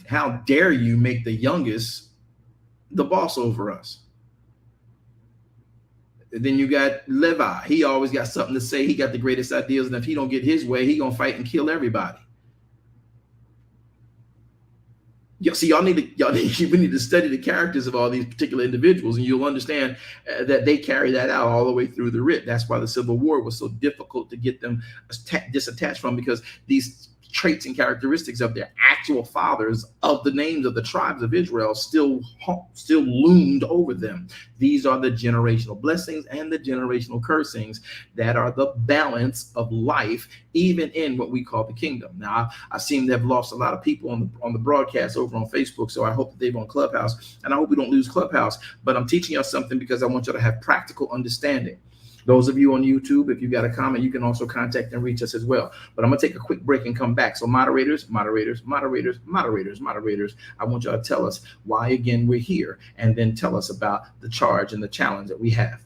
How dare you make the youngest the boss over us? Then you got Levi. He always got something to say. He got the greatest ideas. And if he don't get his way, he going to fight and kill everybody. See, we need to study the characters of all these particular individuals, and you'll understand that they carry that out all the way through the writ. That's why the Civil War was so difficult to get them disattached from, because these traits and characteristics of their actual fathers of the names of the tribes of Israel still loomed over them. These are the generational blessings and the generational cursings that are the balance of life, even in what we call the kingdom. Now, I seem to have lost a lot of people on the broadcast over on Facebook, so I hope that they're on Clubhouse, and I hope we don't lose Clubhouse. But I'm teaching you something because I want you to have practical understanding. Those of you on YouTube, if you got a comment, you can also contact and reach us as well. But I'm going to take a quick break and come back. So moderators, I want y'all to tell us why, again, we're here, and then tell us about the charge and the challenge that we have.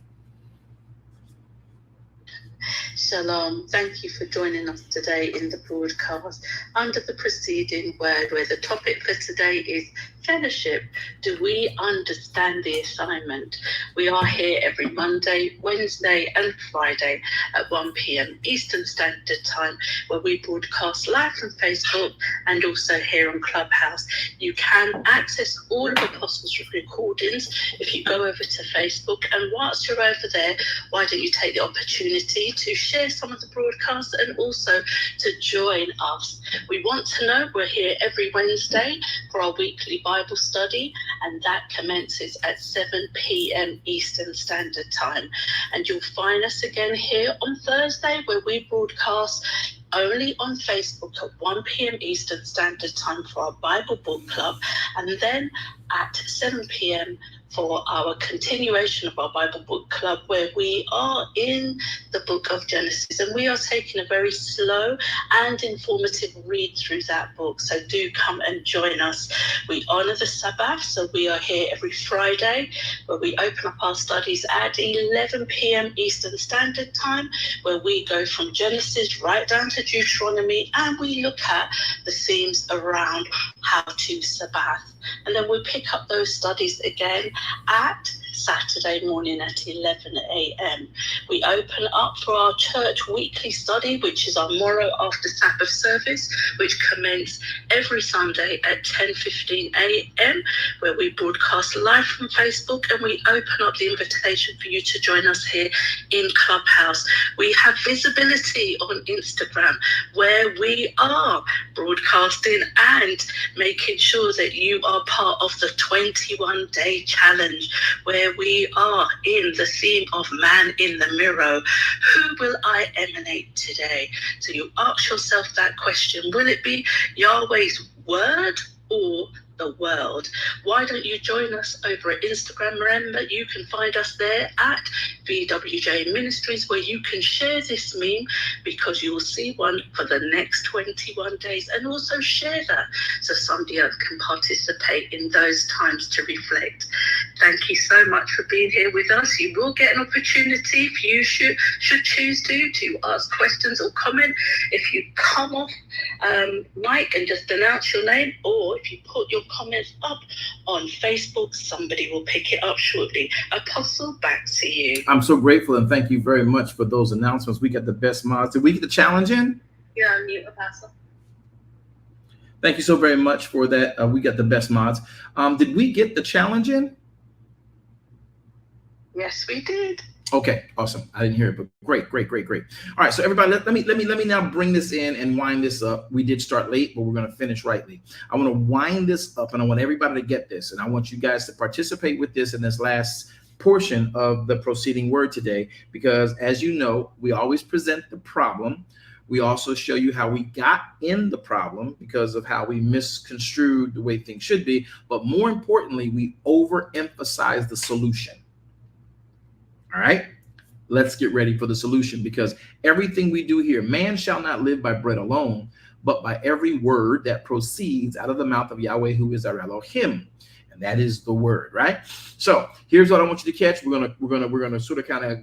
Shalom. Thank you for joining us today in the broadcast under the preceding word, where the topic for today is fellowship. Do we understand the assignment? We are here every Monday, Wednesday and Friday at 1 p.m. Eastern Standard Time, where we broadcast live from Facebook and also here on Clubhouse. You can access all of Apostles' recordings if you go over to Facebook, and whilst you're over there, why don't you take the opportunity to share some of the broadcasts and also to join us. We want to know we're here every Wednesday for our weekly Bible study, and that commences at 7 p.m. Eastern Standard Time. And you'll find us again here on Thursday, where we broadcast only on Facebook at 1 p.m. Eastern Standard Time for our Bible Book Club, and then at 7 p.m. for our continuation of our Bible Book Club, where we are in the book of Genesis, and we are taking a very slow and informative read through that book. So do come and join us. We honor the Sabbath, so we are here every Friday, where we open up our studies at 11 p.m. Eastern Standard Time, where we go from Genesis right down to Deuteronomy, and we look at the themes around how to Sabbath. And then we pick up those studies again at Saturday morning at 11 a.m. We open up for our church weekly study, which is our morrow after Sabbath service, which commences every Sunday at 10:15 a.m., where we broadcast live from Facebook, and we open up the invitation for you to join us here in Clubhouse. We have visibility on Instagram, where we are broadcasting and making sure that you are part of the 21-day challenge, where we are in the theme of man in the mirror. Who will I emanate today? So you ask yourself that question. Will it be Yahweh's word or the world. Why don't you join us over at Instagram? Remember, you can find us there at VWJ Ministries, where you can share this meme, because you will see one for the next 21 days, and also share that so somebody else can participate in those times to reflect. Thank you so much for being here with us. You will get an opportunity, if you should choose to ask questions or comment. If you come off mic and just announce your name, or if you put your comments up on Facebook, somebody will pick it up shortly. Apostle, back to you. I'm so grateful, and thank you very much for those announcements. We got the best mods. Did we get the challenge in? You're on mute, Apostle. Thank you so very much for that. We got the best mods. Did we get the challenge in? Yes, we did. Okay, awesome. I didn't hear it, but great. All right, so everybody, let me now bring this in and wind this up. We did start late, but we're going to finish rightly. I want to wind this up, and I want everybody to get this, and I want you guys to participate with this in this last portion of the proceeding word today, because as you know, we always present the problem. We also show you how we got in the problem because of how we misconstrued the way things should be, but more importantly, we overemphasize the solution. All right, let's get ready for the solution, because everything we do here, man shall not live by bread alone, but by every word that proceeds out of the mouth of Yahweh, who is our Elohim, and that is the word, right? So here's what I want you to catch. We're gonna sort of kind of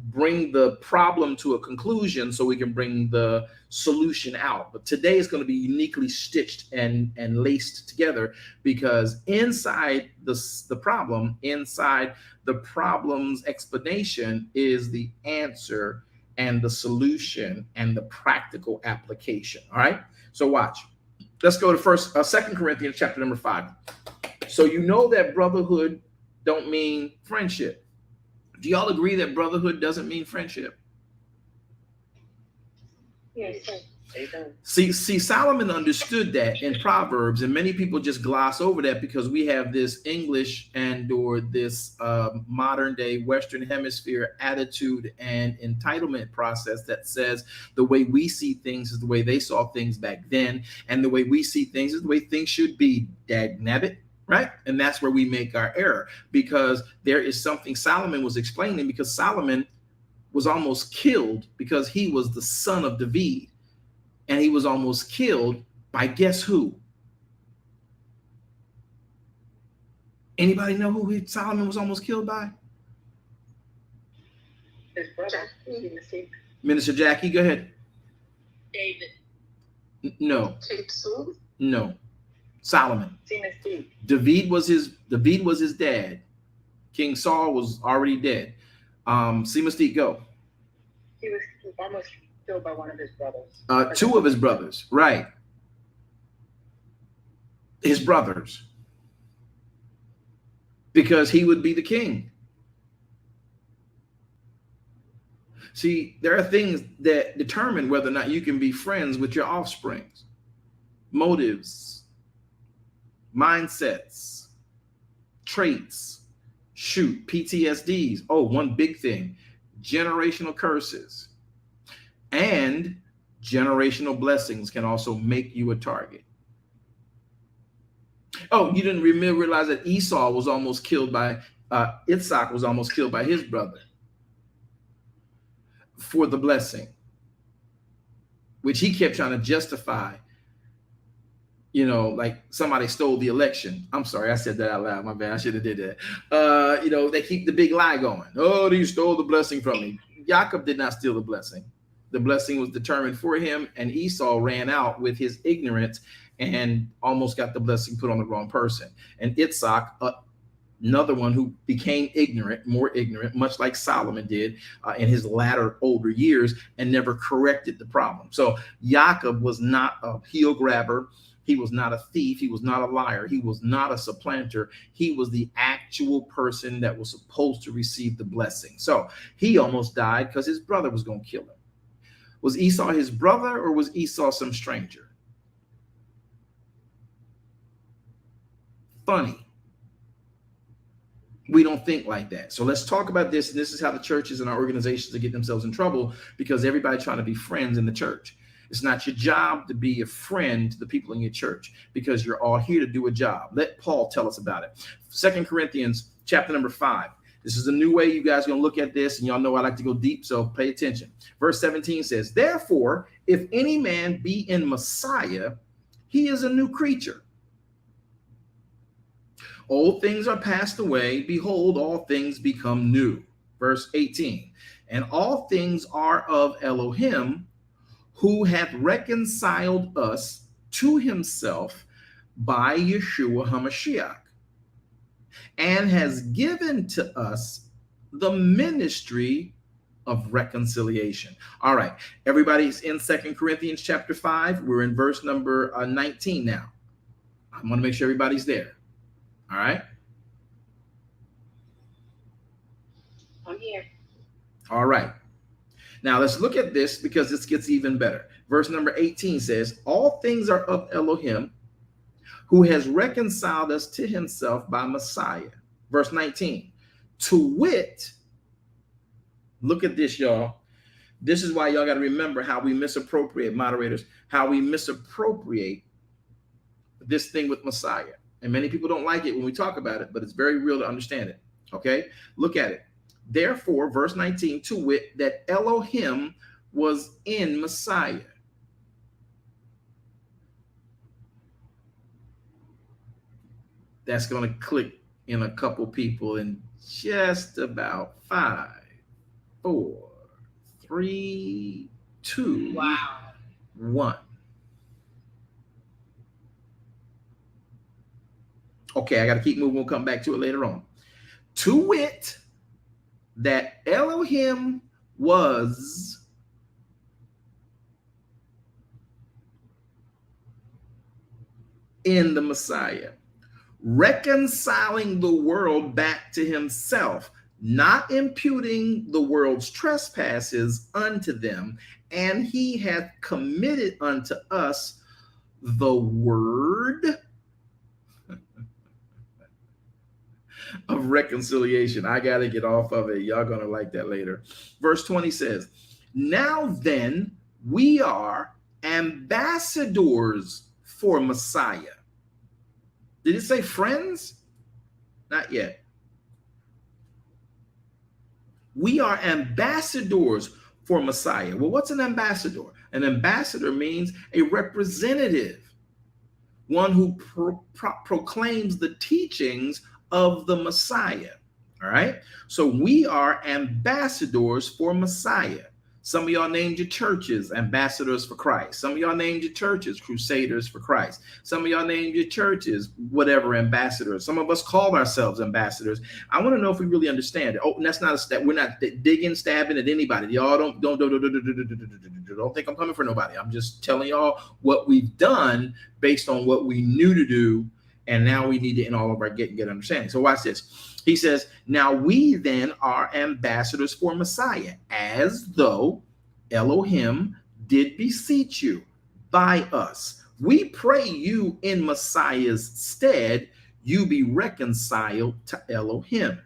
bring the problem to a conclusion so we can bring the solution out. But today is going to be uniquely stitched and laced together, because inside the problem, inside the problem's explanation, is the answer and the solution and the practical application. All right, so watch. Let's go to 2 Corinthians chapter number 5. So you know that brotherhood don't mean friendship. Do y'all agree that brotherhood doesn't mean friendship? Yes, sir. See, Solomon understood that in Proverbs, and many people just gloss over that because we have this English or this modern day Western Hemisphere attitude and entitlement process that says the way we see things is the way they saw things back then, and the way we see things is the way things should be. Dagnabbit. Right? And that's where we make our error, because there is something Solomon was explaining, because Solomon was almost killed because he was the son of David, and he was almost killed by guess who? Anybody know who Solomon was almost killed by? His brother. Minister Jackie, go ahead. David. No. King Saul. No. Solomon. David was his dad. King Saul was already dead. See Mystique, go. He was almost killed by one of his brothers. 2 of his brothers, right? His brothers, because he would be the king. See, there are things that determine whether or not you can be friends with your offsprings. Motives, mindsets, traits, PTSDs. Oh, one big thing, generational curses and generational blessings can also make you a target. Oh, you didn't realize that Esau was almost killed by, Isaac was almost killed by his brother for the blessing, which he kept trying to justify. You know, like somebody stole the election. I'm sorry, I said that out loud. My bad. I should have did that. You know, they keep the big lie going. Oh, you stole the blessing from me. Jacob did not steal the blessing. The blessing was determined for him, and Esau ran out with his ignorance and almost got the blessing put on the wrong person. And Isaac, another one who became more ignorant, much like Solomon did in his latter older years, and never corrected the problem. So Jacob was not a heel grabber. He was not a thief. He was not a liar. He was not a supplanter. He was the actual person that was supposed to receive the blessing. So he almost died because his brother was going to kill him. Was Esau his brother, or was Esau some stranger? Funny. We don't think like that. So let's talk about this. And this is how the churches and our organizations are getting themselves in trouble, because everybody's trying to be friends in the church. It's not your job to be a friend to the people in your church, because you're all here to do a job. Let Paul tell us about it. 2 Corinthians chapter number 5. This is a new way you guys are going to look at this, and y'all know I like to go deep, so pay attention. Verse 17 says, therefore, if any man be in Messiah, he is a new creature. Old things are passed away. Behold, all things become new. Verse 18, and all things are of Elohim, who hath reconciled us to himself by Yeshua HaMashiach, and has given to us the ministry of reconciliation. All right, everybody's in 2 Corinthians chapter 5. We're in verse number 19 now. I want to make sure everybody's there. All right. I'm here. All right. Now let's look at this, because this gets even better. Verse number 18 says, all things are of Elohim, who has reconciled us to himself by Messiah. Verse 19, to wit, look at this, y'all. This is why y'all got to remember how we misappropriate, moderators, how we misappropriate this thing with Messiah. And many people don't like it when we talk about it, but it's very real to understand it. Okay, look at it. Therefore, verse 19, to wit, that Elohim was in Messiah. That's going to click in a couple people in just about 5, 4, 3, 2, 1. Okay, I got to keep moving. We'll come back to it later on. To wit, that Elohim was in the Messiah, reconciling the world back to himself, not imputing the world's trespasses unto them, and he hath committed unto us the word of reconciliation. I got to get off of it. Y'all going to like that later. Verse 20 says, now then, we are ambassadors for Messiah. Did it say friends? Not yet. We are ambassadors for Messiah. Well, what's an ambassador? An ambassador means a representative, one who proclaims the teachings of the Messiah. All right. So we are ambassadors for Messiah. Some of y'all named your churches ambassadors for Christ. Some of y'all named your churches crusaders for Christ. Some of y'all named your churches whatever, ambassadors. Some of us call ourselves ambassadors. I want to know if we really understand it. Oh, and that's not a step. We're not digging, stabbing at anybody. Y'all don't think I'm coming for nobody. I'm just telling y'all what we've done based on what we knew to do, and now we need to in all of our get understanding. So watch this. He says, now we then are ambassadors for Messiah, as though Elohim did beseech you by us. We pray you in Messiah's stead, you be reconciled to Elohim.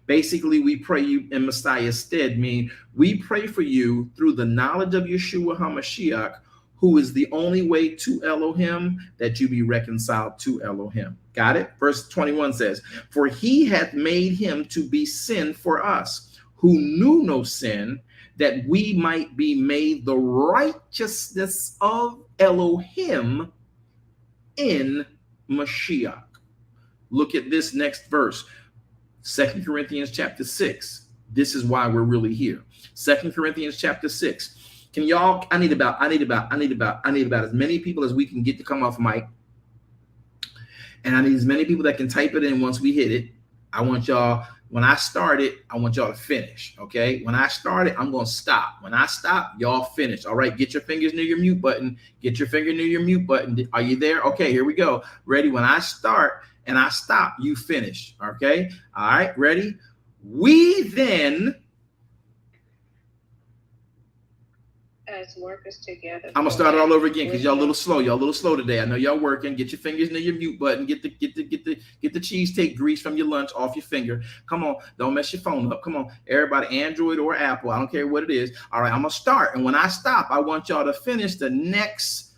Basically, we pray you in Messiah's stead, mean we pray for you through the knowledge of Yeshua HaMashiach, who is the only way to Elohim, that you be reconciled to Elohim. Got it? Verse 21 says, for he hath made him to be sin for us, who knew no sin, that we might be made the righteousness of Elohim in Mashiach. Look at this next verse, 2 Corinthians chapter 6. This is why we're really here. 2 Corinthians chapter 6. Can y'all, I need about as many people as we can get to come off mic. And I need as many people that can type it in once we hit it. I want y'all, when I start it, I want y'all to finish. Okay. When I start it, I'm going to stop. When I stop, y'all finish. All right. Get your fingers near your mute button. Get your finger near your mute button. Are you there? Okay, here we go. Ready? When I start and I stop, you finish. Okay. All right. Ready? We then as workers together. I'm gonna start it all over again because y'all a little slow. Y'all a little slow today. I know y'all working. Get your fingers near your mute button. Get the cheesesteak grease from your lunch off your finger. Come on, don't mess your phone up. Come on, everybody, Android or Apple. I don't care what it is. All right, I'm gonna start, and when I stop, I want y'all to finish the next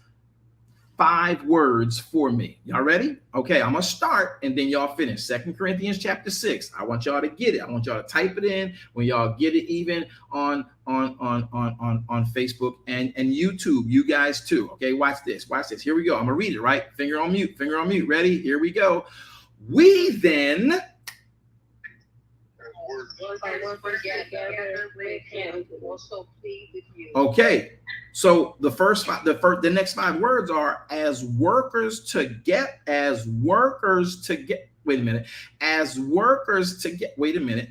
5 words for me. Y'all ready? Okay, I'm gonna start and then y'all finish. 2 Corinthians chapter 6. I want y'all to get it. I want y'all to type it in when y'all get it, even on Facebook and YouTube. You guys too. Okay, watch this. Watch this. Here we go. I'm gonna read it, right? Finger on mute. Finger on mute. Ready? Here we go. We then okay. So the next 5 words are as workers to get, as workers to get. Wait a minute. As workers to get. Wait a minute.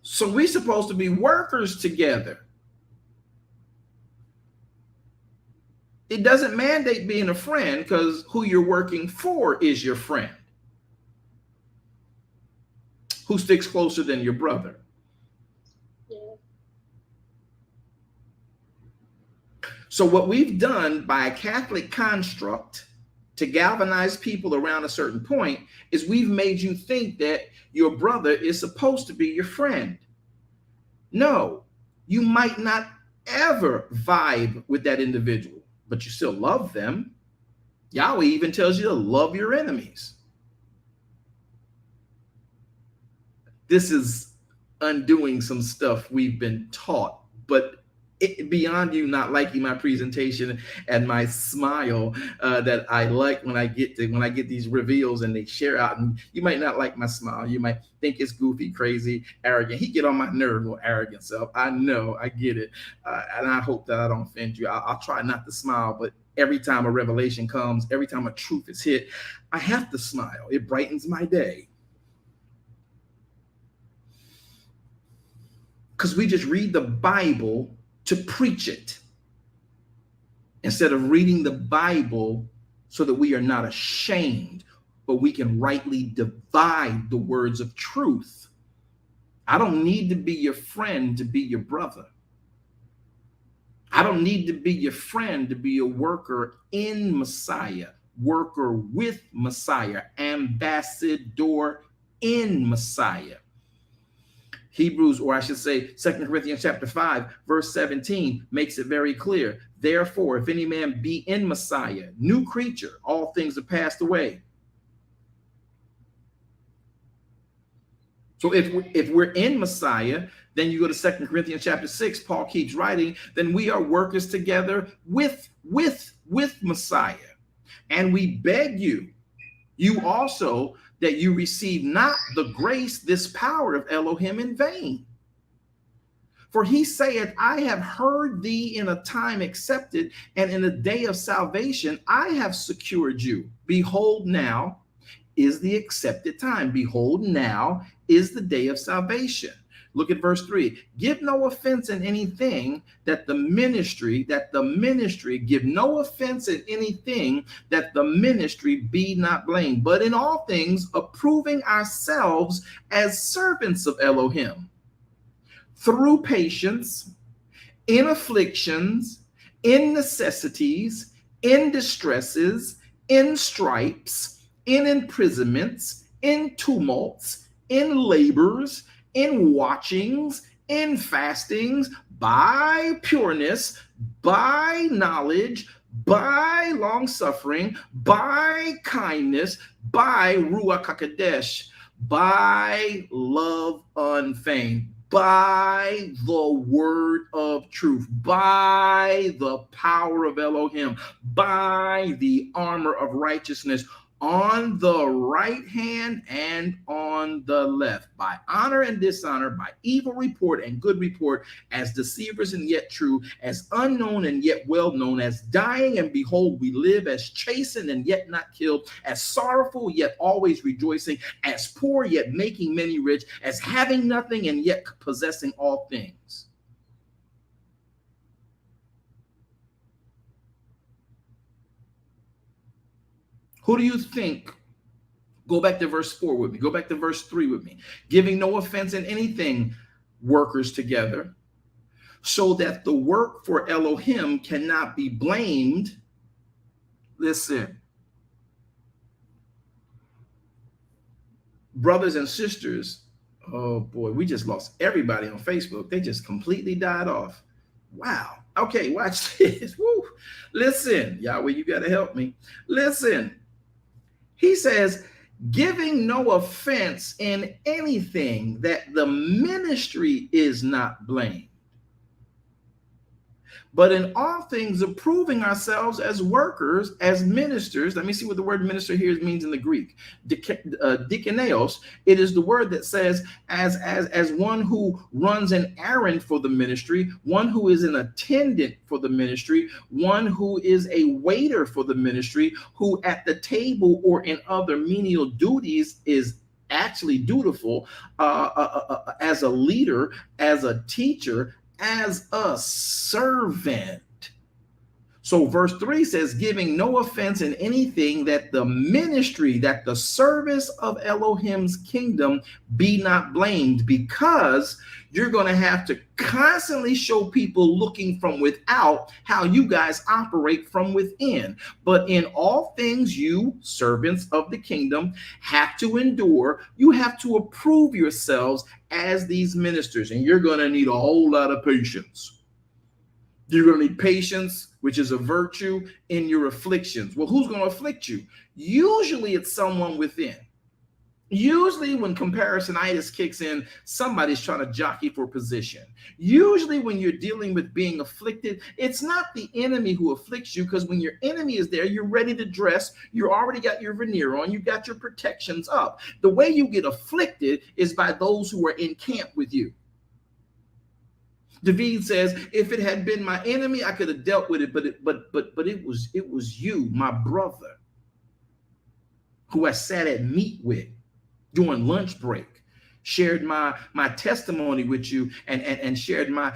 So we're supposed to be workers together. It doesn't mandate being a friend because who you're working for is your friend. Who sticks closer than your brother? So what we've done by a Catholic construct to galvanize people around a certain point is we've made you think that your brother is supposed to be your friend. No, you might not ever vibe with that individual, but you still love them. Yahweh even tells you to love your enemies. This is undoing some stuff we've been taught, but beyond you not liking my presentation and my smile that I like when I get these reveals and they share out, and you might not like my smile. You might think it's goofy, crazy, arrogant. He get on my nerve with arrogant self. I know, I get it, and I hope that I don't offend you. I'll try not to smile, but every time a revelation comes, every time a truth is hit, I have to smile. It brightens my day. Because we just read the Bible to preach it instead of reading the Bible so that we are not ashamed, but we can rightly divide the words of truth. I don't need to be your friend to be your brother. I don't need to be your friend to be a worker in Messiah, worker with Messiah, ambassador in Messiah. Hebrews, or I should say 2 Corinthians chapter 5, verse 17 makes it very clear. Therefore, if any man be in Messiah, new creature, all things are passed away. So if we're in Messiah, then you go to 2 Corinthians chapter 6, Paul keeps writing, then we are workers together with Messiah. And we beg you also, that you receive not the grace, this power of Elohim in vain. For he saith, I have heard thee in a time accepted, and in a day of salvation I have secured you. Behold, now is the accepted time. Behold, now is the day of salvation. Look at verse 3. Give no offense in anything that the ministry, give no offense in anything that the ministry be not blamed, but in all things approving ourselves as servants of Elohim, through patience, in afflictions, in necessities, in distresses, in stripes, in imprisonments, in tumults, in labors, in watchings, in fastings, by pureness, by knowledge, by long suffering, by kindness, by Ruach HaKodesh, by love unfeigned, by the word of truth, by the power of Elohim, by the armor of righteousness, on the right hand and on the left, by honor and dishonor, by evil report and good report, as deceivers and yet true, as unknown and yet well known, as dying and behold we live, as chastened and yet not killed, as sorrowful yet always rejoicing, as poor yet making many rich, as having nothing and yet possessing all things. Who do you think Go back to verse 4 with me. Go back to verse 3 with me. Giving no offense in anything, workers together, so that the work for Elohim cannot be blamed. Listen, brothers and sisters, oh boy, we just lost everybody on Facebook. They just completely died off. Wow. Okay, watch this. Woo. Listen, Yahweh, you got to help me. Listen, he says, giving no offense in anything, that the ministry is not blamed, but in all things approving ourselves as workers, as ministers. Let me see what the word minister here means in the Greek. Dikaneos. It is the word that says as one who runs an errand for the ministry, one who is an attendant for the ministry, one who is a waiter for the ministry, who at the table or in other menial duties is actually dutiful, as a leader, as a teacher, as a servant. So verse 3 says, giving no offense in anything, that the ministry, that the service of Elohim's kingdom be not blamed, because you're going to have to constantly show people looking from without how you guys operate from within. But in all things, you, servants of the kingdom, have to endure. You have to approve yourselves as these ministers, and you're going to need a whole lot of patience. You're going to need patience, which is a virtue, in your afflictions. Well, who's going to afflict you? Usually it's someone within. Usually when comparisonitis kicks in, somebody's trying to jockey for position. Usually when you're dealing with being afflicted, it's not the enemy who afflicts you, because when your enemy is there, you're ready to dress. You already got your veneer on. You got your protections up. The way you get afflicted is by those who are in camp with you. David says, if it had been my enemy, I could have dealt with it, but it was you, my brother, who I sat at meat with during lunch break, shared my testimony with you, and shared my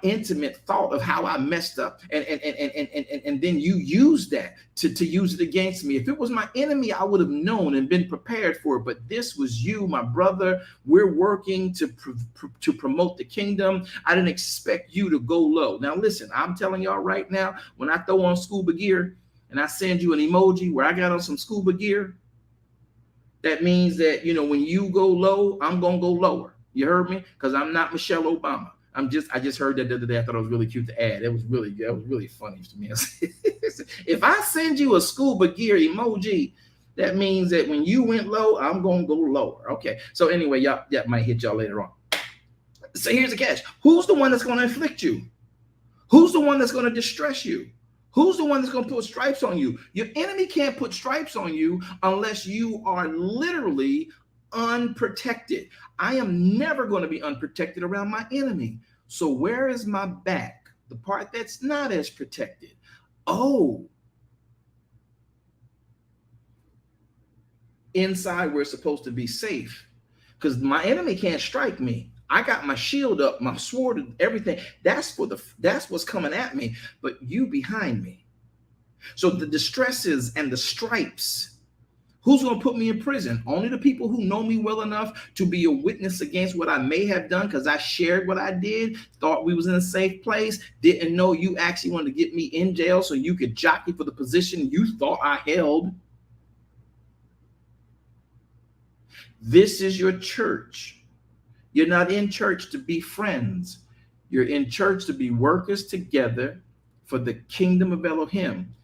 intimate thought of how I messed up, and then you used that to use it against me. If it was my enemy, I would have known and been prepared for it. But this was you, my brother. We're working to promote the kingdom. I didn't expect you to go low. Now listen, I'm telling y'all right now, when I throw on scuba gear and I send you an emoji where I got on some scuba gear, that means that, you know, when you go low, I'm going to go lower. You heard me? Because I'm not Michelle Obama. I just heard that the other day. I thought it was really cute to add. That was really funny to me. If I send you a scuba gear emoji, that means that when you went low, I'm going to go lower. Okay. So anyway, y'all, that might hit y'all later on. So here's the catch. Who's the one that's going to afflict you? Who's the one that's going to distress you? Who's the one that's going to put stripes on you? Your enemy can't put stripes on you unless you are literally unprotected. I am never going to be unprotected around my enemy. So where is my back? The part that's not as protected. Oh, inside where it's supposed to be safe, because my enemy can't strike me. I got my shield up, my sword, everything. That's what's coming at me. But you behind me. So the distresses and the stripes, who's going to put me in prison? Only the people who know me well enough to be a witness against what I may have done, because I shared what I did, thought we was in a safe place, didn't know you actually wanted to get me in jail so you could jockey for the position you thought I held. This is your church. You're not in church to be friends. You're in church to be workers together for the kingdom of Elohim.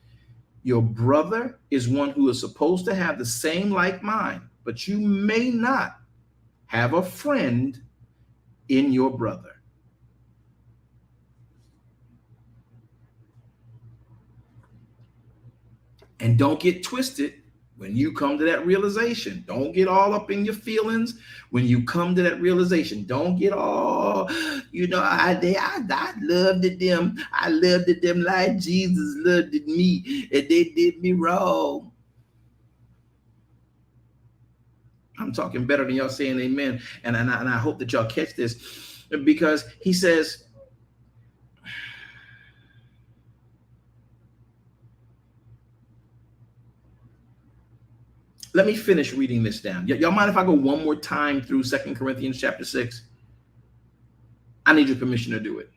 Your brother is one who is supposed to have the same like mind, but you may not have a friend in your brother. And don't get twisted. When you come to that realization, don't get all up in your feelings. When you come to that realization, don't get all, you know, I loved them. I loved them like Jesus loved me, and they did me wrong. I'm talking better than y'all saying amen. And I hope that y'all catch this, because he says, Let me finish reading this down. Y'all mind if I go one more time through 2 Corinthians chapter 6? I need your permission to do it.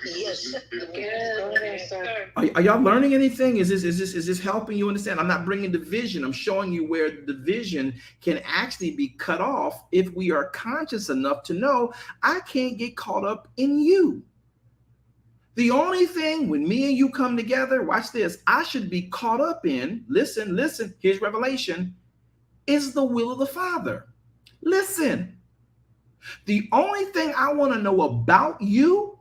Yes. Yes, sir. Are y'all learning anything? Is this helping you understand? I'm not bringing division. I'm showing you where division can actually be cut off if we are conscious enough to know I can't get caught up in you. The only thing when me and you come together, watch this, I should be caught up in, listen, here's revelation, is the will of the Father. Listen, the only thing I want to know about you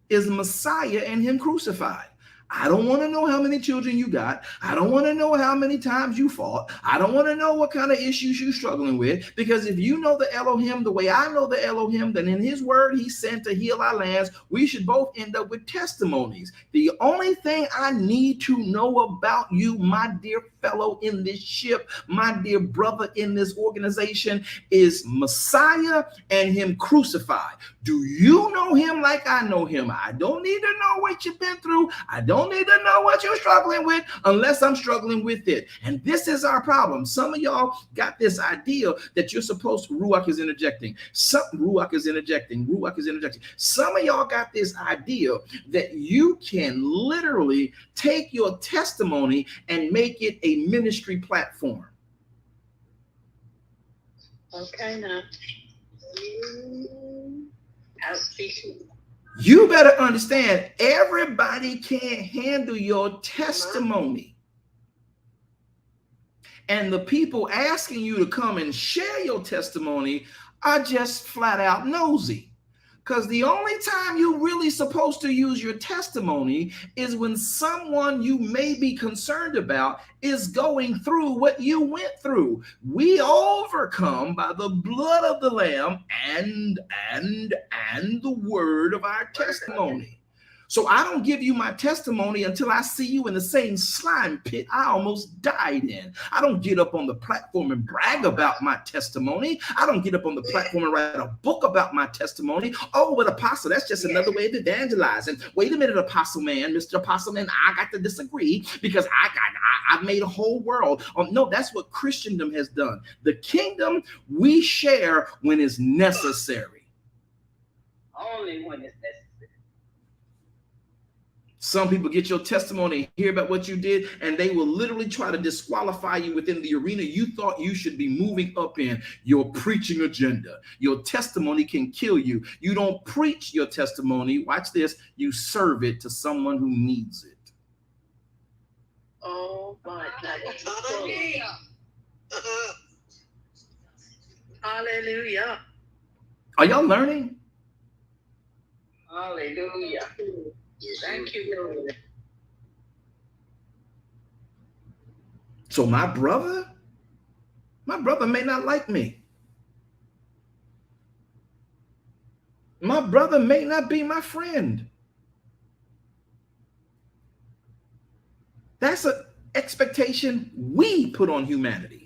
is Messiah and him crucified. I don't want to know how many children you got. I don't want to know how many times you fought. I don't want to know what kind of issues you're struggling with, because if you know the Elohim the way I know the Elohim, then in his word he sent to heal our lands, we should both end up with testimonies. The only thing I need to know about you, my dear fellow in this ship, my dear brother in this organization, is Messiah and him crucified. Do you know him like I know him? I don't need to know what you've been through. I don't need to know what you're struggling with unless I'm struggling with it. And this is our problem. Some of y'all got this idea that you're supposed to, Ruach is interjecting. Some of y'all got this idea that you can literally take your testimony and make it a ministry platform. Okay, now. You better understand, everybody can't handle your testimony. And the people asking you to come and share your testimony are just flat out nosy. Because the only time you're really supposed to use your testimony is when someone you may be concerned about is going through what you went through. We overcome by the blood of the Lamb and the word of our testimony. So I don't give you my testimony until I see you in the same slime pit I almost died in. I don't get up on the platform and brag about my testimony. I don't get up on the platform and write a book about my testimony. Oh, but Apostle, that's just another way of evangelizing. Wait a minute, Apostle man, Mr. Apostle man, I got to disagree because I've made a whole world. No, that's what Christendom has done. The kingdom we share when it's necessary. Only when it's necessary. Some people get your testimony, hear about what you did, and they will literally try to disqualify you within the arena you thought you should be moving up in, your preaching agenda. Your testimony can kill you. You don't preach your testimony. Watch this. You serve it to someone who needs it. Oh my God. Hallelujah. Are y'all learning? Hallelujah. Thank you, Lord. So my brother may not like me. My brother may not be my friend. That's an expectation we put on humanity.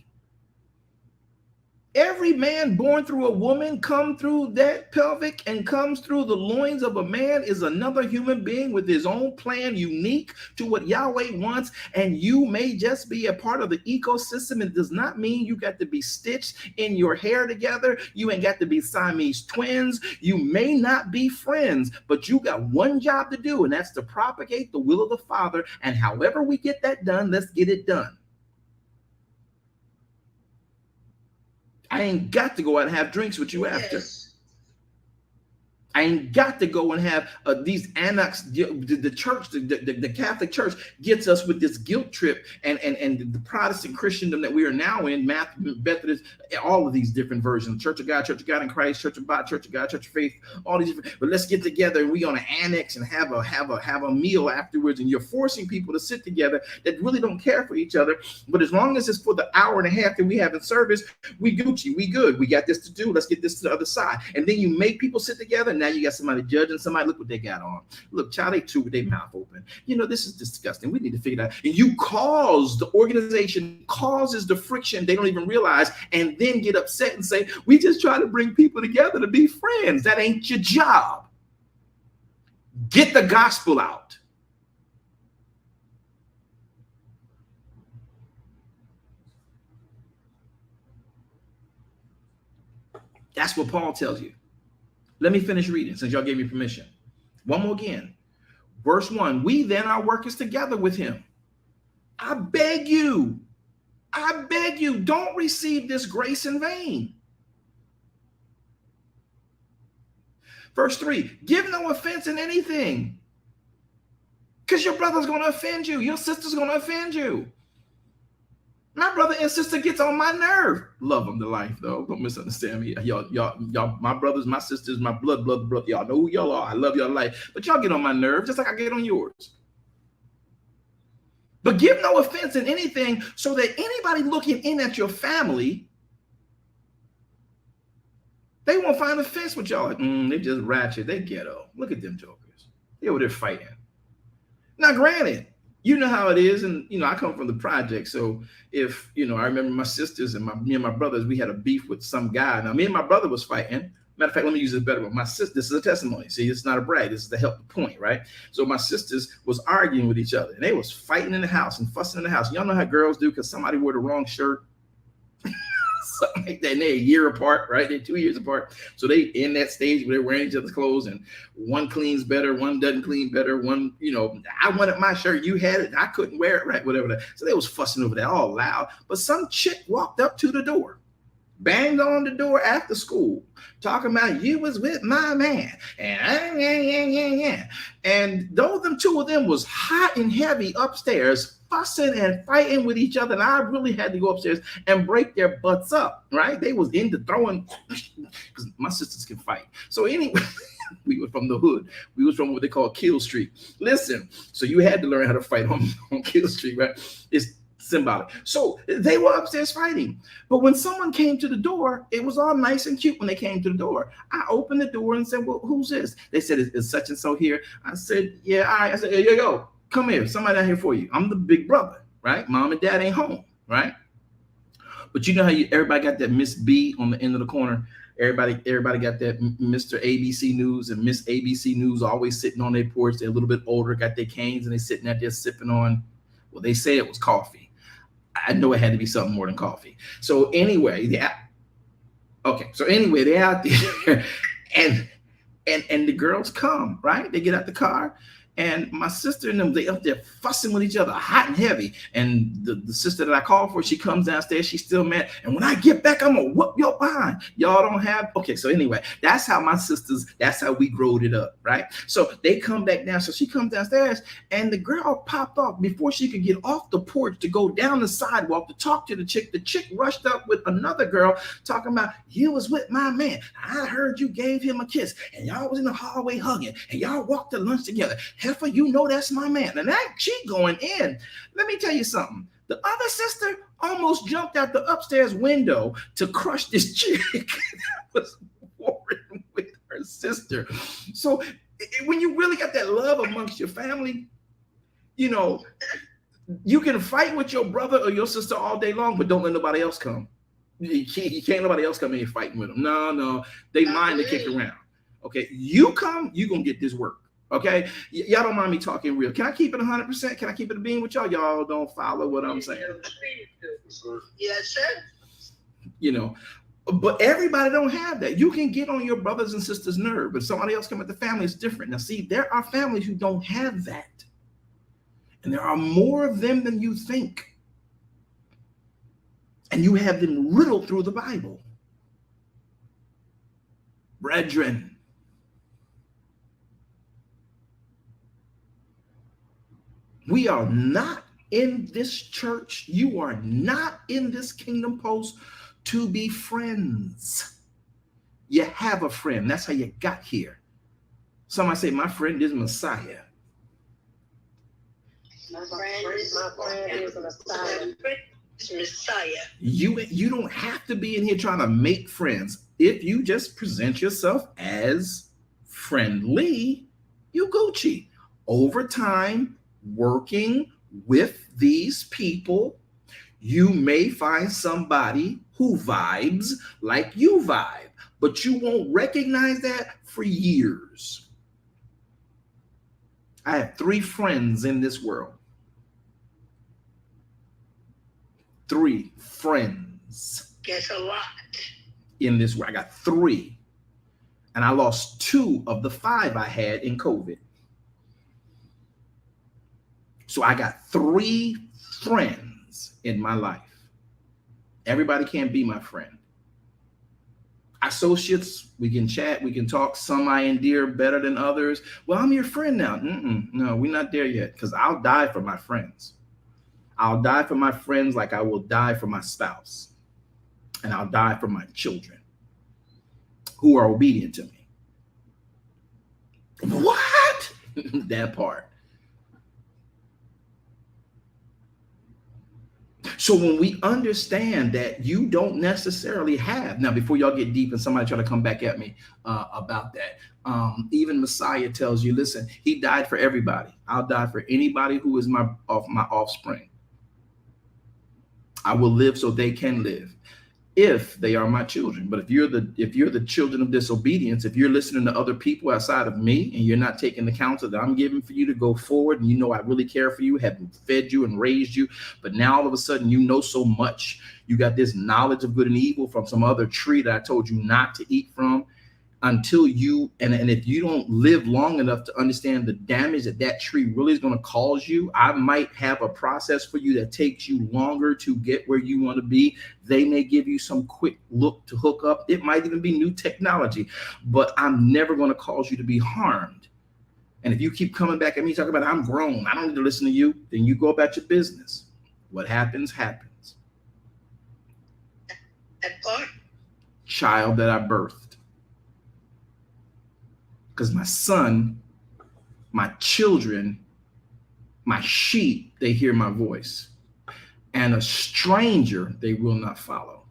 Every man born through a woman come through that pelvic and comes through the loins of a man is another human being with his own plan unique to what Yahweh wants. And you may just be a part of the ecosystem. It does not mean you got to be stitched in your hair together. You ain't got to be Siamese twins. You may not be friends, but you got one job to do, and that's to propagate the will of the Father. And however we get that done, let's get it done. I ain't got to go out and have drinks with you after. Yes. I ain't got to go and have these annex. The church, the Catholic Church gets us with this guilt trip, and the Protestant Christendom that we are now in, Methodist, all of these different versions: Church of God in Christ, Church of God, Church of Faith, all these different. But let's get together and we on an annex and have a meal afterwards, and you're forcing people to sit together that really don't care for each other. But as long as it's for the hour and a half that we have in service, we Gucci, we good. We got this to do. Let's get this to the other side, and then you make people sit together. Now you got somebody judging somebody. Look what they got on. Look, child, they chew with their mouth open. You know, this is disgusting. We need to figure it out. And you cause the organization causes the friction they don't even realize, and then get upset and say, we just try to bring people together to be friends. That ain't your job. Get the gospel out. That's what Paul tells you. Let me finish reading since y'all gave me permission. One more again. Verse 1, we then are workers together with him. I beg you, don't receive this grace in vain. Verse 3, give no offense in anything, because your brother's going to offend you. Your sister's going to offend you. My brother and sister gets on my nerve. Love them to life, though. Don't misunderstand me. Y'all, my brothers, my sisters, my blood. Y'all know who y'all are. I love y'all life. But y'all get on my nerve just like I get on yours. But give no offense in anything, so that anybody looking in at your family, they won't find offense with y'all. Like, they just ratchet. They ghetto. Look at them jokers. They over there fighting. Now, granted, you know how it is, and I come from the project. So if I remember my sisters and me and my brothers, we had a beef with some guy. Now, me and my brother was fighting. Matter of fact, let me use this better one. My sister, this is a testimony. See, it's not a brag. This is to help the point, right? So my sisters was arguing with each other, and they was fighting in the house and fussing in the house. Y'all know how girls do, because somebody wore the wrong shirt, something like that. And they're a year apart, right? They're 2 years apart. So they in that stage where they're wearing each other's clothes, and one cleans better, one doesn't clean better. One, I wanted my shirt, you had it, I couldn't wear it, right? Whatever that. So they was fussing over that all loud. But some chick walked up to the door, banged on the door after school, talking about you was with my man, and and though them two of them was hot and heavy upstairs, fussing and fighting with each other, and I really had to go upstairs and break their butts up, right? They was into throwing, because my sisters can fight. So anyway, we were from the hood. We was from what they call Kill Street. Listen, so you had to learn how to fight on Kill Street, right? It's symbolic. So they were upstairs fighting. But when someone came to the door, it was all nice and cute when they came to the door. I opened the door and said, well, who's this? They said, is such and so here? I said, yeah, all right. I said, yo, come here. Somebody out here for you. I'm the big brother, right? Mom and dad ain't home, right? But you know how everybody got that Miss B on the end of the corner? Everybody got that Mr. ABC News and Miss ABC News always sitting on their porch. They're a little bit older, got their canes, and they sitting out there sipping on, well, they say it was coffee. I know it had to be something more than coffee. So anyway, they're out there, and the girls come, right? They get out the car, and my sister and them, they up there fussing with each other, hot and heavy. And the sister that I called for, she comes downstairs, she's still mad. And when I get back, I'm gonna whoop your behind. Y'all don't have, okay, so anyway, that's how my sisters, that's how we growed it up, right? So they come back down, so she comes downstairs, and the girl popped off before she could get off the porch to go down the sidewalk to talk to the chick. The chick rushed up with another girl talking about, you was with my man. I heard you gave him a kiss, and y'all was in the hallway hugging, and y'all walked to lunch together. Heifer, you know that's my man. And that she going in. Let me tell you something. The other sister almost jumped out the upstairs window to crush this chick that was warring with her sister. So when you really got that love amongst your family, you can fight with your brother or your sister all day long, but don't let nobody else come. You can't nobody else come in here fighting with them. No, they mind to kick around. Okay, you come, you gonna get this work. Okay, y'all don't mind me talking real. Can I keep it 100%? Can I keep it a bean with y'all? Y'all don't follow what I'm saying. Yes, sir. But everybody don't have that. You can get on your brothers and sisters' nerve, but somebody else come at the family is different. Now, see, there are families who don't have that, and there are more of them than you think, and you have them riddled through the Bible. Brethren, we are not in this church. You are not in this Kingdom Post to be friends. You have a friend. That's how you got here. Somebody say, my friend is Messiah. My friend is Messiah. You don't have to be in here trying to make friends. If you just present yourself as friendly, you Gucci. Over time, working with these people, you may find somebody who vibes like you vibe, but you won't recognize that for years. I have 3 friends in this world. 3 friends. Guess a lot. in this way. I got 3. And I lost 2 of the 5 I had in COVID. So I got 3 friends in my life. Everybody can't be my friend. Associates, we can chat, we can talk. Some I endear better than others. Well, I'm your friend now. No, we're not there yet, because I'll die for my friends. I'll die for my friends like I will die for my spouse. And I'll die for my children who are obedient to me. What? That part. So when we understand that you don't necessarily have, now before y'all get deep and somebody try to come back at me about that, even Messiah tells you, listen, he died for everybody. I'll die for anybody who is my offspring. I will live so they can live, if they are my children. But if you're the children of disobedience, if you're listening to other people outside of me and you're not taking the counsel that I'm giving for you to go forward, and you know I really care for you, have fed you and raised you, but now all of a sudden you know so much, you got this knowledge of good and evil from some other tree that I told you not to eat from, until you, and if you don't live long enough to understand the damage that tree really is going to cause you, I might have a process for you that takes you longer to get where you want to be. They may give you some quick look to hook up. It might even be new technology, but I'm never going to cause you to be harmed. And if you keep coming back at me talking about I'm grown, I don't need to listen to you, then you go about your business. What happens, happens. That part. Child that I birthed. Because my son, my children, my sheep, they hear my voice. And a stranger they will not follow.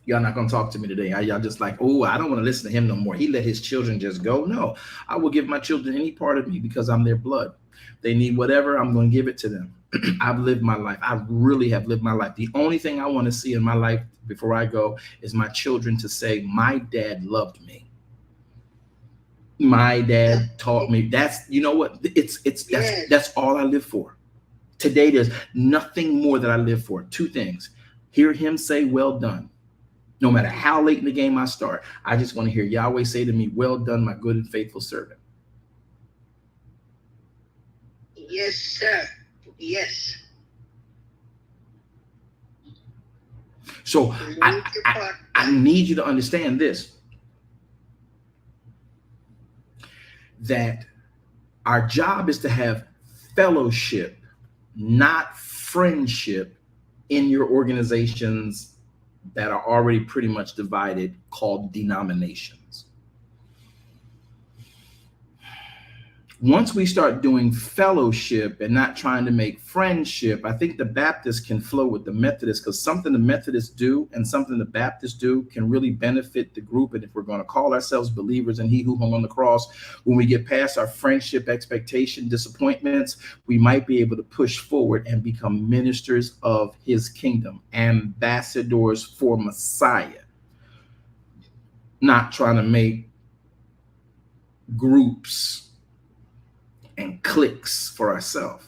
Y'all not going to talk to me today. Y'all just like, oh, I don't want to listen to him no more. He let his children just go. No, I will give my children any part of me because I'm their blood. They need whatever, I'm going to give it to them. I've lived my life. I really have lived my life. The only thing I want to see in my life before I go is my children to say, my dad loved me. My dad taught me. That's, you know what? That's all I live for. Today, there's nothing more that I live for. 2 things. Hear him say, well done. No matter how late in the game I start, I just want to hear Yahweh say to me, well done, my good and faithful servant. Yes, sir. Yes. So I need you to understand this, that our job is to have fellowship, not friendship, in your organizations that are already pretty much divided, called denominations. Once we start doing fellowship and not trying to make friendship, I think the Baptists can flow with the Methodists, because something the Methodists do and something the Baptists do can really benefit the group. And if we're going to call ourselves believers in he who hung on the cross, when we get past our friendship, expectation, disappointments, we might be able to push forward and become ministers of his kingdom, ambassadors for Messiah, not trying to make groups and cliques for ourselves.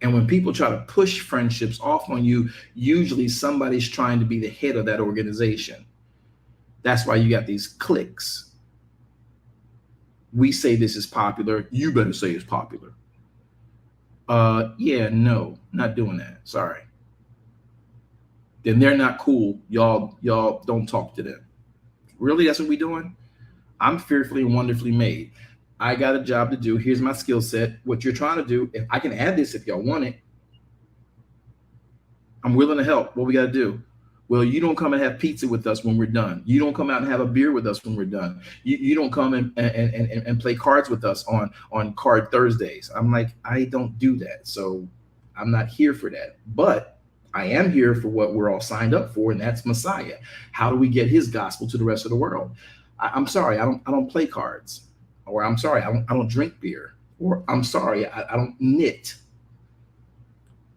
And when people try to push friendships off on you, usually somebody's trying to be the head of that organization. That's why you got these cliques. We say this is popular. You better say it's popular. Yeah, no, not doing that. Sorry. Then they're not cool. Y'all don't talk to them. Really, that's what we doing? I'm fearfully and wonderfully made. I got a job to do. Here's my skill set. What you're trying to do, if I can add this if y'all want it, I'm willing to help. What we got to do? Well, you don't come and have pizza with us when we're done. You don't come out and have a beer with us when we're done. You don't come and play cards with us on Card Thursdays. I'm like, I don't do that. So I'm not here for that. But I am here for what we're all signed up for, and that's Messiah. How do we get his gospel to the rest of the world? I'm sorry, I don't play cards. Or I'm sorry, I don't drink beer. Or I'm sorry, I don't knit.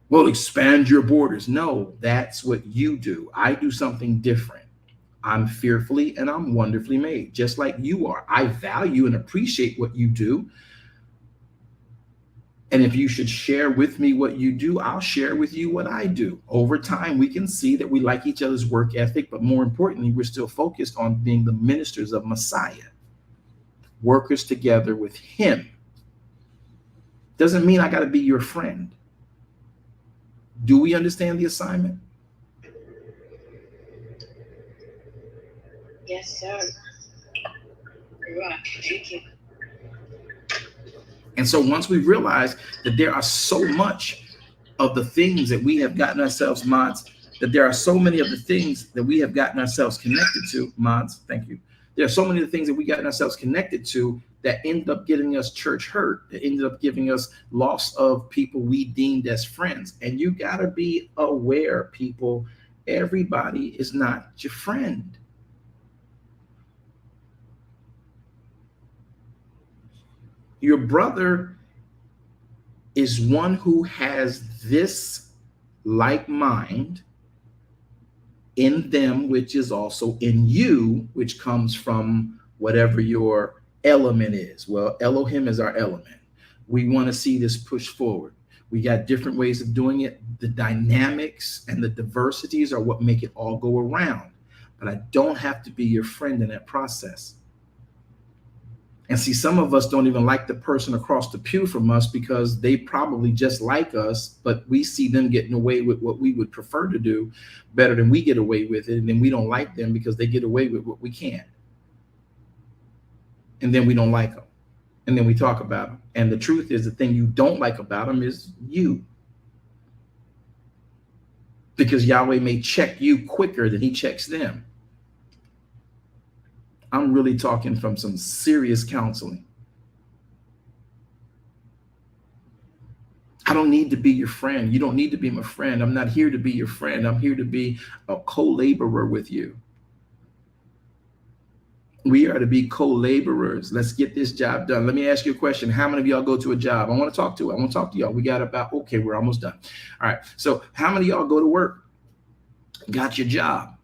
Well, expand your borders. No, that's what you do. I do something different. I'm fearfully and I'm wonderfully made, just like you are. I value and appreciate what you do. And if you should share with me what you do, I'll share with you what I do. Over time, we can see that we like each other's work ethic, but more importantly, we're still focused on being the ministers of Messiah, workers together with him. Doesn't mean I got to be your friend. Do we understand the assignment? Yes, sir. Right. Thank you. And so once we realize that there are so much of the things that we have gotten ourselves, mods, that there are so many of the things that we have gotten ourselves connected to, mods, thank you. There are so many of the things that we gotten ourselves connected to that end up getting us church hurt, that ended up giving us loss of people we deemed as friends. And you got to be aware, people, everybody is not your friend. Your brother is one who has this like mind in them, which is also in you, which comes from whatever your element is. Well, Elohim is our element. We want to see this push forward. We got different ways of doing it. The dynamics and the diversities are what make it all go around. But I don't have to be your friend in that process. And see, some of us don't even like the person across the pew from us because they probably just like us, but we see them getting away with what we would prefer to do better than we get away with it. And then we don't like them because they get away with what we can't. And then we don't like them. And then we talk about them. And the truth is, the thing you don't like about them is you. Because Yahweh may check you quicker than he checks them. I'm really talking from some serious counseling. I don't need to be your friend. You don't need to be my friend. I'm not here to be your friend. I'm here to be a co-laborer with you. We are to be co-laborers. Let's get this job done. Let me ask you a question. How many of y'all go to a job? I want to talk to y'all. We got about, okay, we're almost done. All right. So how many of y'all go to work? Got your job.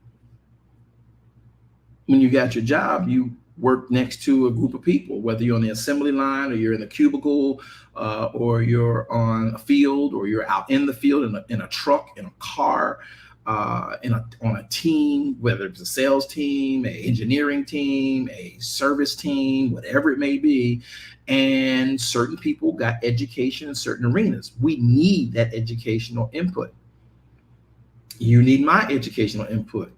When you got your job, you work next to a group of people, whether you're on the assembly line or you're in the cubicle or you're on a field or you're out in the field in a truck, in a car, on a team, whether it's a sales team, an engineering team, a service team, whatever it may be. And certain people got education in certain arenas. We need that educational input. You need my educational input.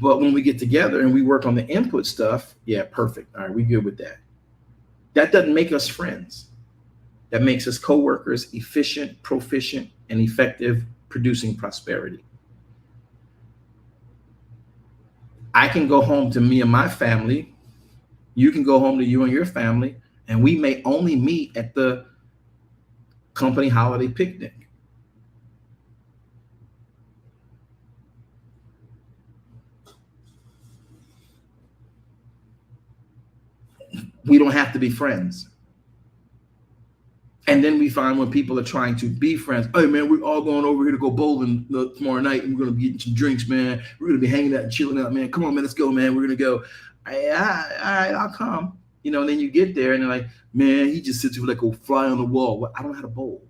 But when we get together and we work on the input stuff, yeah, perfect. All right, we good with that. That doesn't make us friends. That makes us co-workers, efficient, proficient, and effective, producing prosperity. I can go home to me and my family. You can go home to you and your family, and we may only meet at the company holiday picnic. We don't have to be friends. And then we find when people are trying to be friends, hey man, we're all going over here to go bowling tomorrow night, and we're going to be getting some drinks, man. We're going to be hanging out and chilling out, man. Come on, man, let's go, man. We're going to go. All right, I'll come. And then you get there and they're like, man, he just sits here like a fly on the wall. Well, I don't know how to bowl.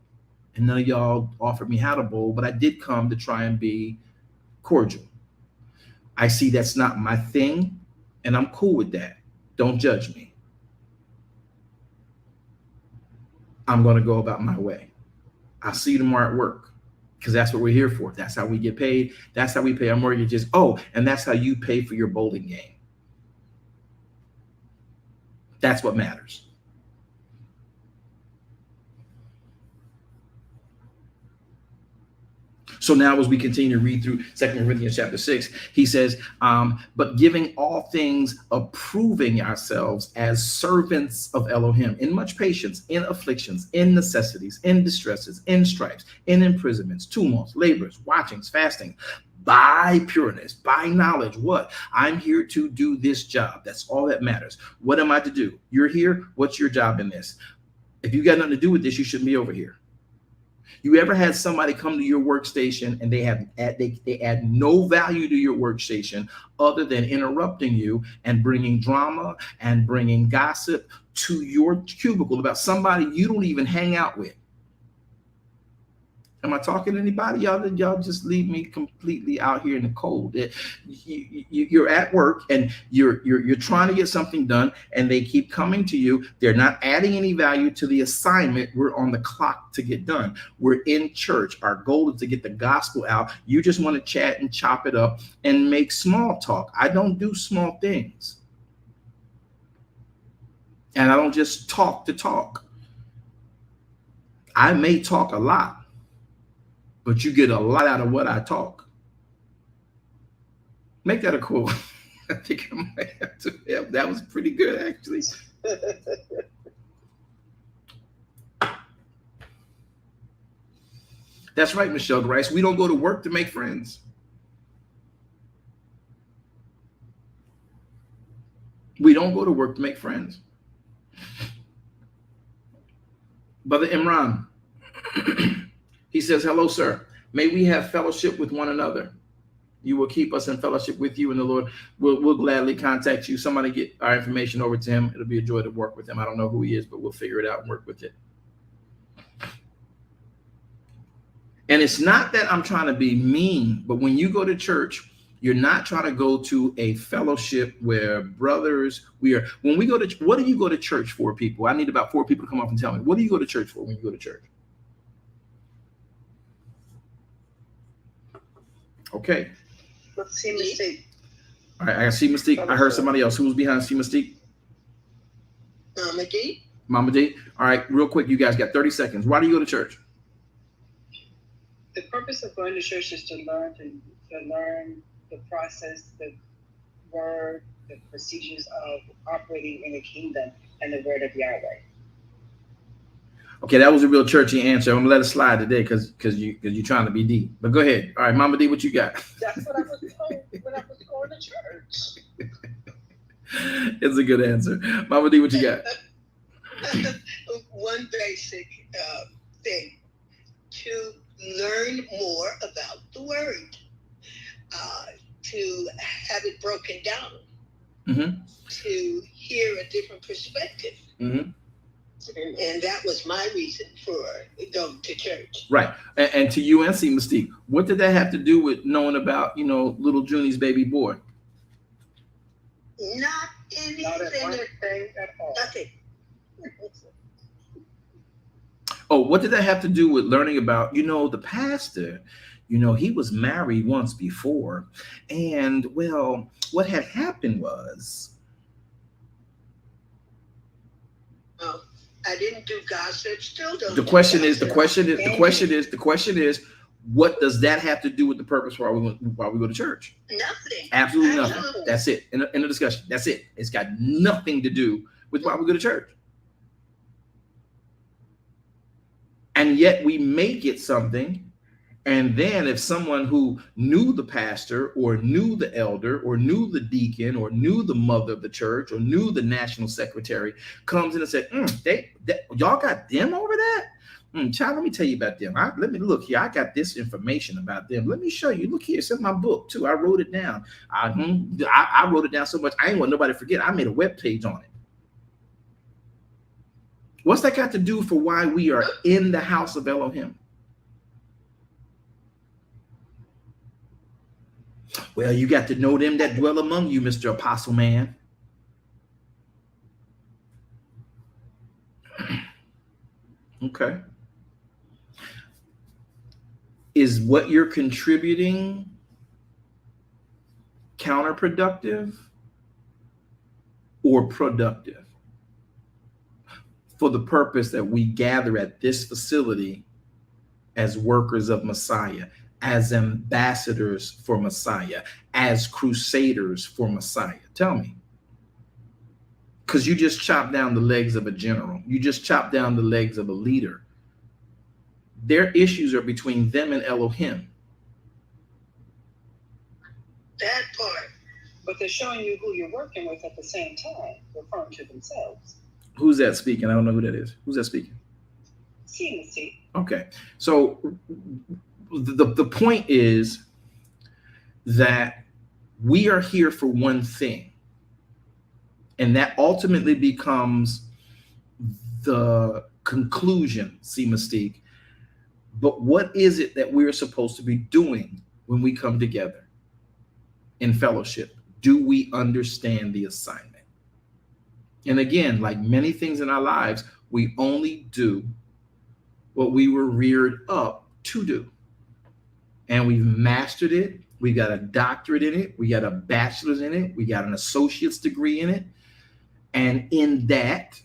And none of y'all offered me how to bowl, but I did come to try and be cordial. I see that's not my thing, and I'm cool with that. Don't judge me. I'm going to go about my way. I'll see you tomorrow at work, because that's what we're here for. That's how we get paid. That's how we pay our mortgages. Oh, and that's how you pay for your bowling game. That's what matters. So now as we continue to read through 2 Corinthians chapter 6, he says, but giving all things, approving ourselves as servants of Elohim in much patience, in afflictions, in necessities, in distresses, in stripes, in imprisonments, tumults, labors, watchings, fasting, by pureness, by knowledge. What? I'm here to do this job. That's all that matters. What am I to do? You're here. What's your job in this? If you got nothing to do with this, you shouldn't be over here. You ever had somebody come to your workstation and they add no value to your workstation other than interrupting you and bringing drama and bringing gossip to your cubicle about somebody you don't even hang out with? Am I talking to anybody? Y'all just leave me completely out here in the cold. You're at work and you're trying to get something done, and they keep coming to you. They're not adding any value to the assignment. We're on the clock to get done. We're in church. Our goal is to get the gospel out. You just want to chat and chop it up and make small talk. I don't do small things. And I don't just talk to talk. I may talk a lot, but you get a lot out of what I talk. Make that a quote. I think I might have to. Yeah, that was pretty good, actually. That's right, Michelle Grice. We don't go to work to make friends. We don't go to work to make friends. Brother Imran, he says, hello, sir. May we have fellowship with one another. You will keep us in fellowship with you, and the Lord will gladly contact you. Somebody get our information over to him. It'll be a joy to work with him. I don't know who he is, but we'll figure it out and work with it. And it's not that I'm trying to be mean, but when you go to church, you're not trying to go to a fellowship where brothers, when we go to, what do you go to church for, people? I need about 4 people to come up and tell me, what do you go to church for when you go to church? Okay. Let's see Mystique. All right, I see Mystique. I heard somebody else. Who was behind see Mystique? Mama D. Mama D. All right, real quick, you guys got 30 seconds. Why do you go to church? The purpose of going to church is to learn the process, the word, the procedures of operating in the kingdom and the word of Yahweh. Okay, that was a real churchy answer. I'm gonna let it slide today because you're trying to be deep. But go ahead. All right, Mama D, what you got? That's what I was told when I was going to church. It's a good answer. Mama D, what you got? One basic thing, to learn more about the word, to have it broken down, to hear a different perspective. And that was my reason for going to church. Right. And to UNC Mystique, what did that have to do with knowing about, little Junie's baby boy? Not anything. Not a thing at all. Nothing. Oh, what did that have to do with learning about, the pastor? He was married once before. And, well, what had happened was. Oh, I didn't do gossip, still don't. The question is, what does that have to do with the purpose why we go to church? Nothing. Absolutely nothing. That's it. In the discussion. That's it. It's got nothing to do with why we go to church. And yet we make it something. And then if someone who knew the pastor or knew the elder or knew the deacon or knew the mother of the church or knew the national secretary comes in and said, y'all got them over there? Child, let me tell you about them. Let me look here. I got this information about them. Let me show you. Look here. It's in my book too. I wrote it down. I wrote it down so much. I ain't want nobody to forget. I made a web page on it. What's that got to do for why we are in the house of Elohim? Well, you got to know them that dwell among you, Mr. Apostle Man. Okay. Is what you're contributing counterproductive or productive for the purpose that we gather at this facility as workers of Messiah, as ambassadors for Messiah, as crusaders for Messiah? Tell me. Because you just chopped down the legs of a general. You just chopped down the legs of a leader. Their issues are between them and Elohim. That part. But they're showing you who you're working with at the same time, referring to themselves. Who's that speaking? I don't know who that is. Who's that speaking? Okay. So the point is that we are here for one thing, and that ultimately becomes the conclusion, see Mystique. But what is it that we're supposed to be doing when we come together in fellowship? Do we understand the assignment? And again, like many things in our lives, we only do what we were reared up to do. And we've mastered it. We got a doctorate in it. We got a bachelor's in it. We got an associate's degree in it. And in that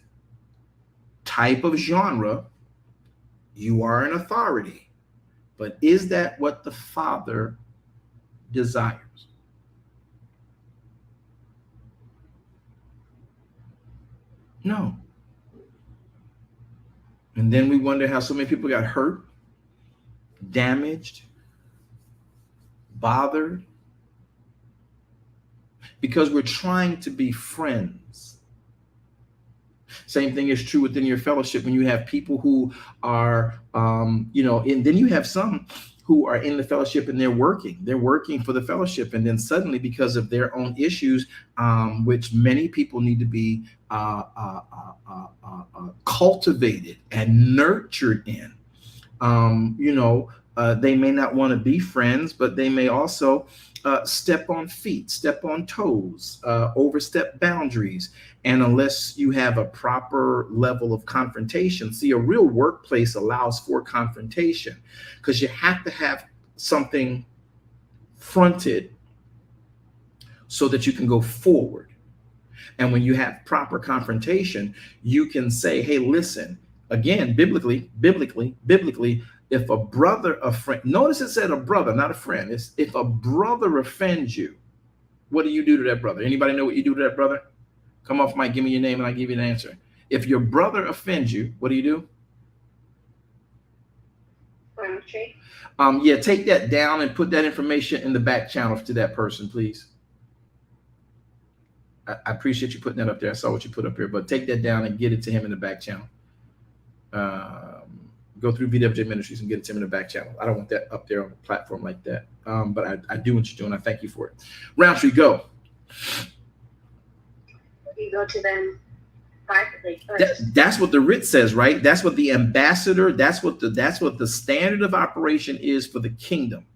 type of genre, you are an authority. But is that what the Father desires? No. And then we wonder how so many people got hurt, damaged, bothered, because we're trying to be friends. Same thing is true within your fellowship when you have people who are, and then you have some who are in the fellowship and they're working for the fellowship. And then suddenly, because of their own issues, which many people need to be cultivated and nurtured in, they may not want to be friends, but they may also step on feet, step on toes, overstep boundaries. And unless you have a proper level of confrontation, see, a real workplace allows for confrontation because you have to have something fronted so that you can go forward. And when you have proper confrontation, you can say, hey, listen, again, biblically, if a friend, notice it said a brother, not a friend. It's if a brother offends you, what do you do to that brother? Anybody know what you do to that brother? Come off mic, give me your name and I'll give you an answer. If your brother offends you, what do? Take that down and put that information in the back channel to that person, please. I appreciate you putting that up there. I saw what you put up here, but take that down and get it to him in the back channel. Go through VWJ Ministries and get it to him in the back channel. I don't want that up there on the platform like that. But I do what you're doing. I thank you for it. Roundtree, go. You go to them privately first. That's what the writ says, right? That's what the ambassador, that's what the standard of operation is for the kingdom.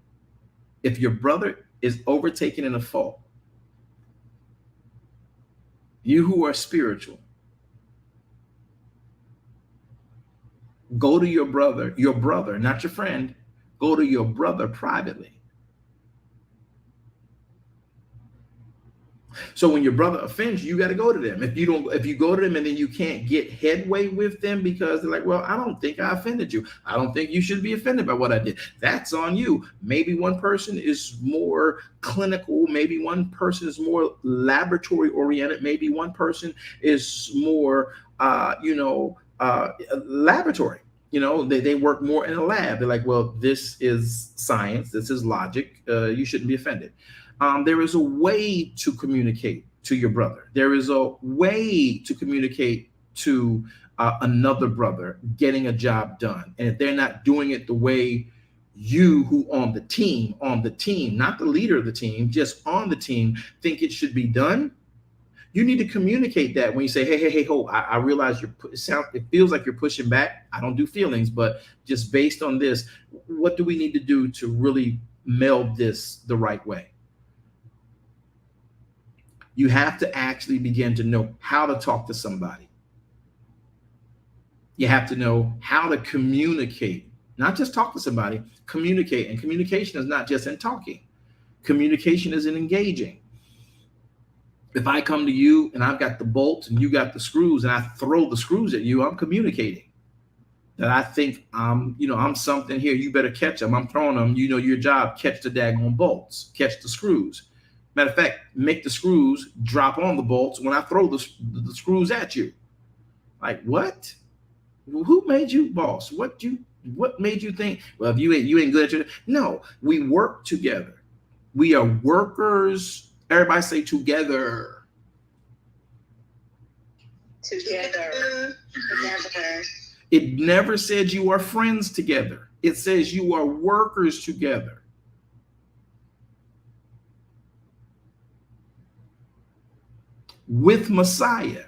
If your brother is overtaken in a fault, you who are spiritual, go to your brother, not your friend. Go to your brother privately. So when your brother offends you, you got to go to them. If you go to them and then you can't get headway with them because they're like, well, I don't think I offended you. I don't think you should be offended by what I did. That's on you. Maybe one person is more clinical. Maybe one person is more laboratory oriented. Maybe one person is more, laboratory. They work more in a lab. They're like, well, this is science. This is logic. You shouldn't be offended. There is a way to communicate to your brother. There is a way to communicate to another brother getting a job done. And if they're not doing it the way you who on the team, not the leader of the team, just on the team, think it should be done, you need to communicate that when you say, hey, I realize it feels like you're pushing back. I don't do feelings, but just based on this, what do we need to do to really meld this the right way? You have to actually begin to know how to talk to somebody. You have to know how to communicate, not just talk to somebody, communicate. And communication is not just in talking. Communication is in engaging. If I come to you and I've got the bolts and you got the screws and I throw the screws at you, I'm communicating that I think I'm something here. You better catch them. I'm throwing them. Your job, catch the daggone bolts, catch the screws. Matter of fact, make the screws drop on the bolts when I throw the screws at you. Like, what? Who made you boss? What made you think, well, if you ain't good at your, no, we work together. We are workers. Everybody say together. Together. It never said you are friends together. It says you are workers together. With Messiah.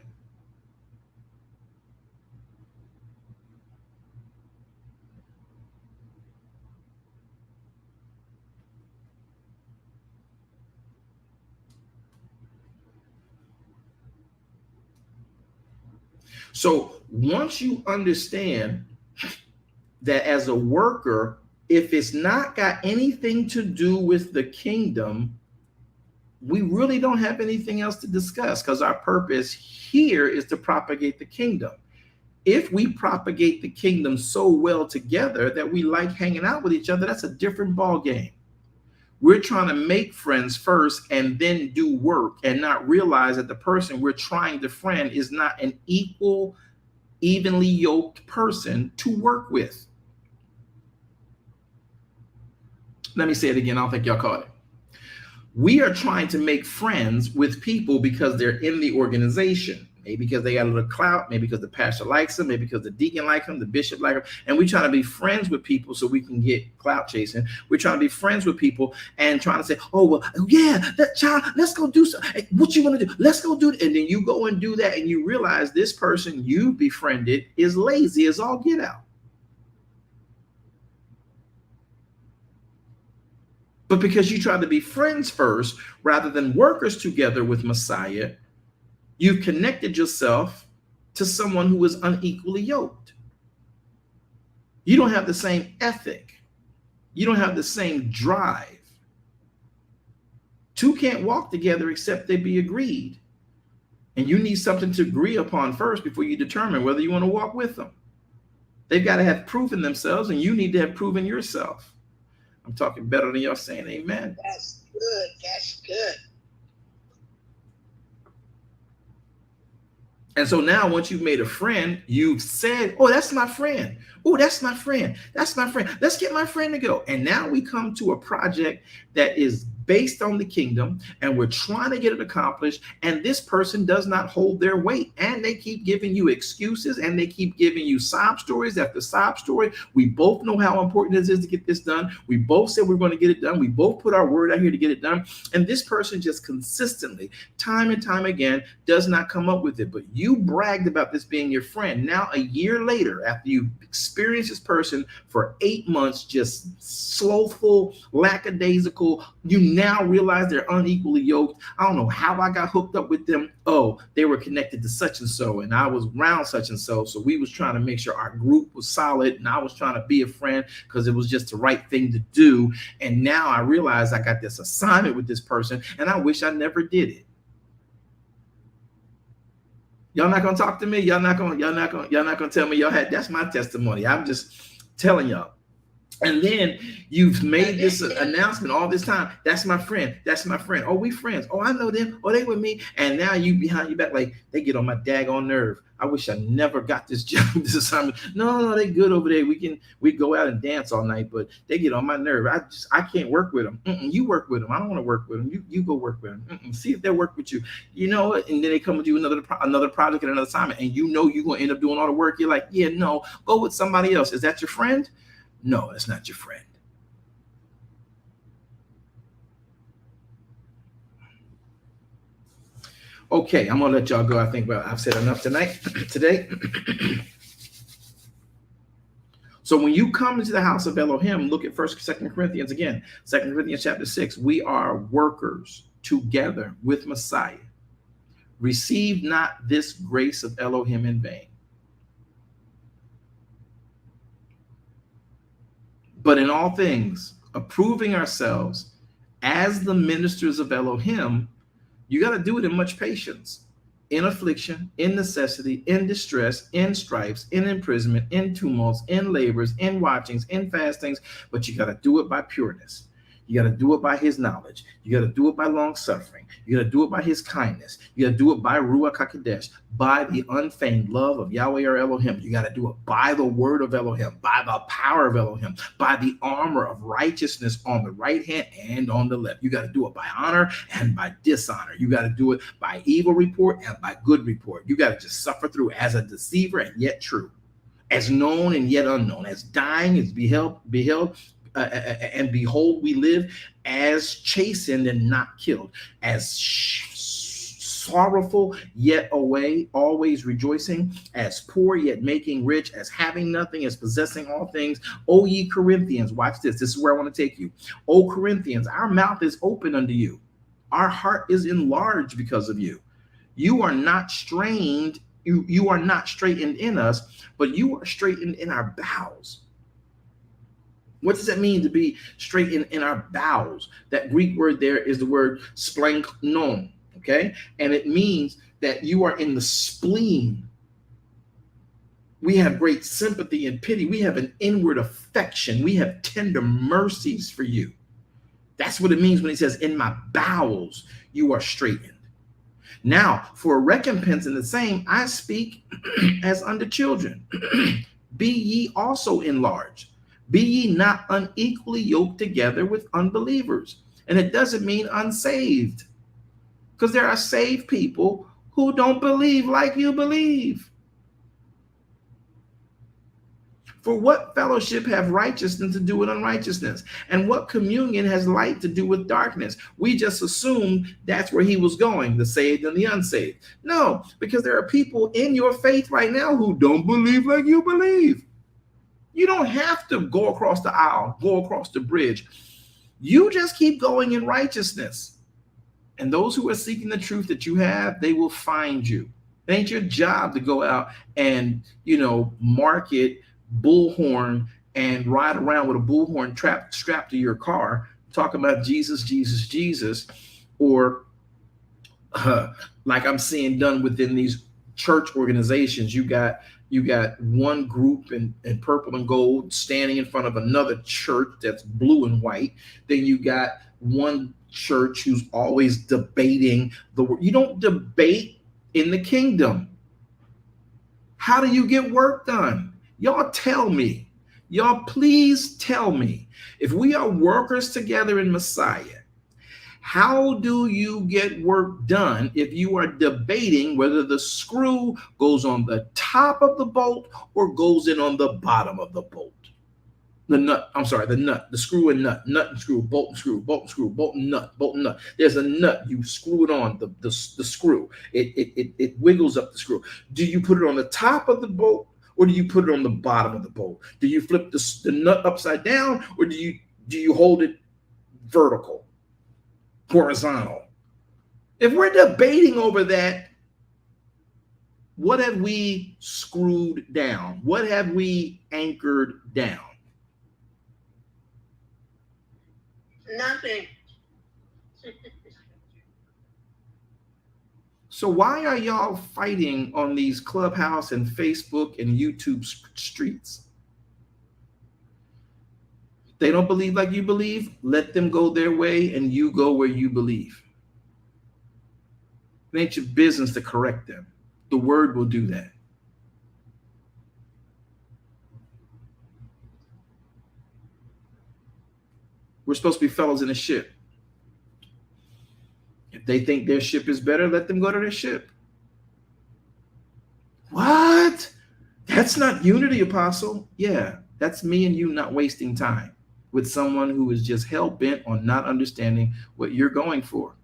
So once you understand that as a worker, if it's not got anything to do with the kingdom, we really don't have anything else to discuss, because our purpose here is to propagate the kingdom. If we propagate the kingdom so well together that we like hanging out with each other, that's a different ball game. We're trying to make friends first and then do work, and not realize that the person we're trying to friend is not an equal, evenly yoked person to work with. Let me say it again. I don't think y'all caught it. We are trying to make friends with people because they're in the organization. Maybe because they got a little clout, maybe because the pastor likes them, maybe because the deacon likes them, the bishop likes them. And we try to be friends with people so we can get clout chasing. We're trying to be friends with people and trying to say, oh, well, yeah, that child, let's go do something. What you want to do? Let's go do it. And then you go and do that, and you realize this person you befriended is lazy as all get out. But because you tried to be friends first rather than workers together with Messiah, you've connected yourself to someone who is unequally yoked. You don't have the same ethic. You don't have the same drive. Two can't walk together except they be agreed. And you need something to agree upon first before you determine whether you want to walk with them. They've got to have proven themselves, and you need to have proven yourself. I'm talking better than y'all saying amen. That's good. That's good. And so now once you've made a friend, you've said, oh, that's my friend. Oh, that's my friend. That's my friend. Let's get my friend to go. And now we come to a project that is based on the kingdom, and we're trying to get it accomplished. And this person does not hold their weight. And they keep giving you excuses, and they keep giving you sob stories after sob story. We both know how important it is to get this done. We both said we're going to get it done. We both put our word out here to get it done. And this person just consistently, time and time again, does not come up with it. But you bragged about this being your friend. Now, a year later, after you've experienced this person for 8 months, just slothful, lackadaisical, you now realize they're unequally yoked. I don't know how I got hooked up with them. Oh, they were connected to such and so, and I was around such and so. So we was trying to make sure our group was solid, and I was trying to be a friend because it was just the right thing to do. And now I realize I got this assignment with this person, and I wish I never did it. Y'all not gonna talk to me. Y'all not gonna tell me y'all had. That's my testimony. I'm just telling y'all. And then you've made this announcement all this time. That's my friend. That's my friend. Oh, we friends. Oh, I know them. Oh, they with me. And now you behind your back, like they get on my daggone nerve. I wish I never got this job, this assignment. No, they good over there. We go out and dance all night, but they get on my nerve. I can't work with them. You work with them. I don't want to work with them. You go work with them. See if they'll work with you. You know what? And then they come with you another project and another assignment, and you know you're gonna end up doing all the work. You're like, yeah, no, go with somebody else. Is that your friend? No, it's not your friend. Okay, I'm gonna let y'all go. I think I've said enough today. So when you come into the house of Elohim, look at 2 Corinthians again. 2 Corinthians chapter 6. We are workers together with Messiah. Receive not this grace of Elohim in vain. But in all things, approving ourselves as the ministers of Elohim, you got to do it in much patience, in affliction, in necessity, in distress, in stripes, in imprisonment, in tumults, in labors, in watchings, in fastings. But you got to do it by pureness. You got to do it by his knowledge. You got to do it by long suffering. You got to do it by his kindness. You got to do it by Ruach HaKodesh, by the unfeigned love of Yahweh or Elohim. You got to do it by the word of Elohim, by the power of Elohim, by the armor of righteousness on the right hand and on the left. You got to do it by honor and by dishonor. You got to do it by evil report and by good report. You got to just suffer through as a deceiver and yet true. as known and yet unknown, as dying, as beheld, and behold, we live, as chastened and not killed, as sorrowful yet away, always rejoicing, as poor yet making rich, as having nothing, as possessing all things. O ye Corinthians, watch this. This is where I want to take you. O Corinthians, our mouth is open unto you. Our heart is enlarged because of you. You are not strained. You are not straightened in us, but you are straightened in our bowels. What does that mean to be straightened in our bowels? That Greek word there is the word splanknon, okay? And it means that you are in the spleen. We have great sympathy and pity. We have an inward affection. We have tender mercies for you. That's what it means when he says, in my bowels, you are straightened. Now, for a recompense in the same, I speak as unto children. Be ye also enlarged. Be ye not unequally yoked together with unbelievers. And it doesn't mean unsaved, because there are saved people who don't believe like you believe. For what fellowship have righteousness to do with unrighteousness? And what communion has light to do with darkness? We just assumed that's where he was going, the saved and the unsaved. No, because there are people in your faith right now who don't believe like you believe. You don't have to go across the aisle, go across the bridge. You just keep going in righteousness. And those who are seeking the truth that you have, they will find you. It ain't your job to go out and, market bullhorn and ride around with a bullhorn strapped to your car, talking about Jesus, Jesus, Jesus, or like I'm seeing done within these church organizations. You got one group in purple and gold standing in front of another church that's blue and white. Then you got one church who's always debating the word. You don't debate in the kingdom. How do you get work done? Y'all tell me. Y'all please tell me. If we are workers together in Messiah, how do you get work done if you are debating whether the screw goes on the top of the bolt or goes in on the bottom of the bolt? The screw and nut and screw, bolt and screw, bolt and screw, bolt and nut, bolt and nut. There's a nut, you screw it on the screw. It wiggles up the screw. Do you put it on the top of the bolt or do you put it on the bottom of the bolt? Do you flip the nut upside down or do you hold it vertical, horizontal? If we're debating over that, what have we screwed down? What have we anchored down? Nothing. So why are y'all fighting on these Clubhouse and Facebook and YouTube streets? They don't believe like you believe. Let them go their way and you go where you believe. It ain't your business to correct them. The word will do that. We're supposed to be fellows in a ship. If they think their ship is better, let them go to their ship. What? That's not unity, Apostle. Yeah, that's me and you not wasting time with someone who is just hell-bent on not understanding what you're going for.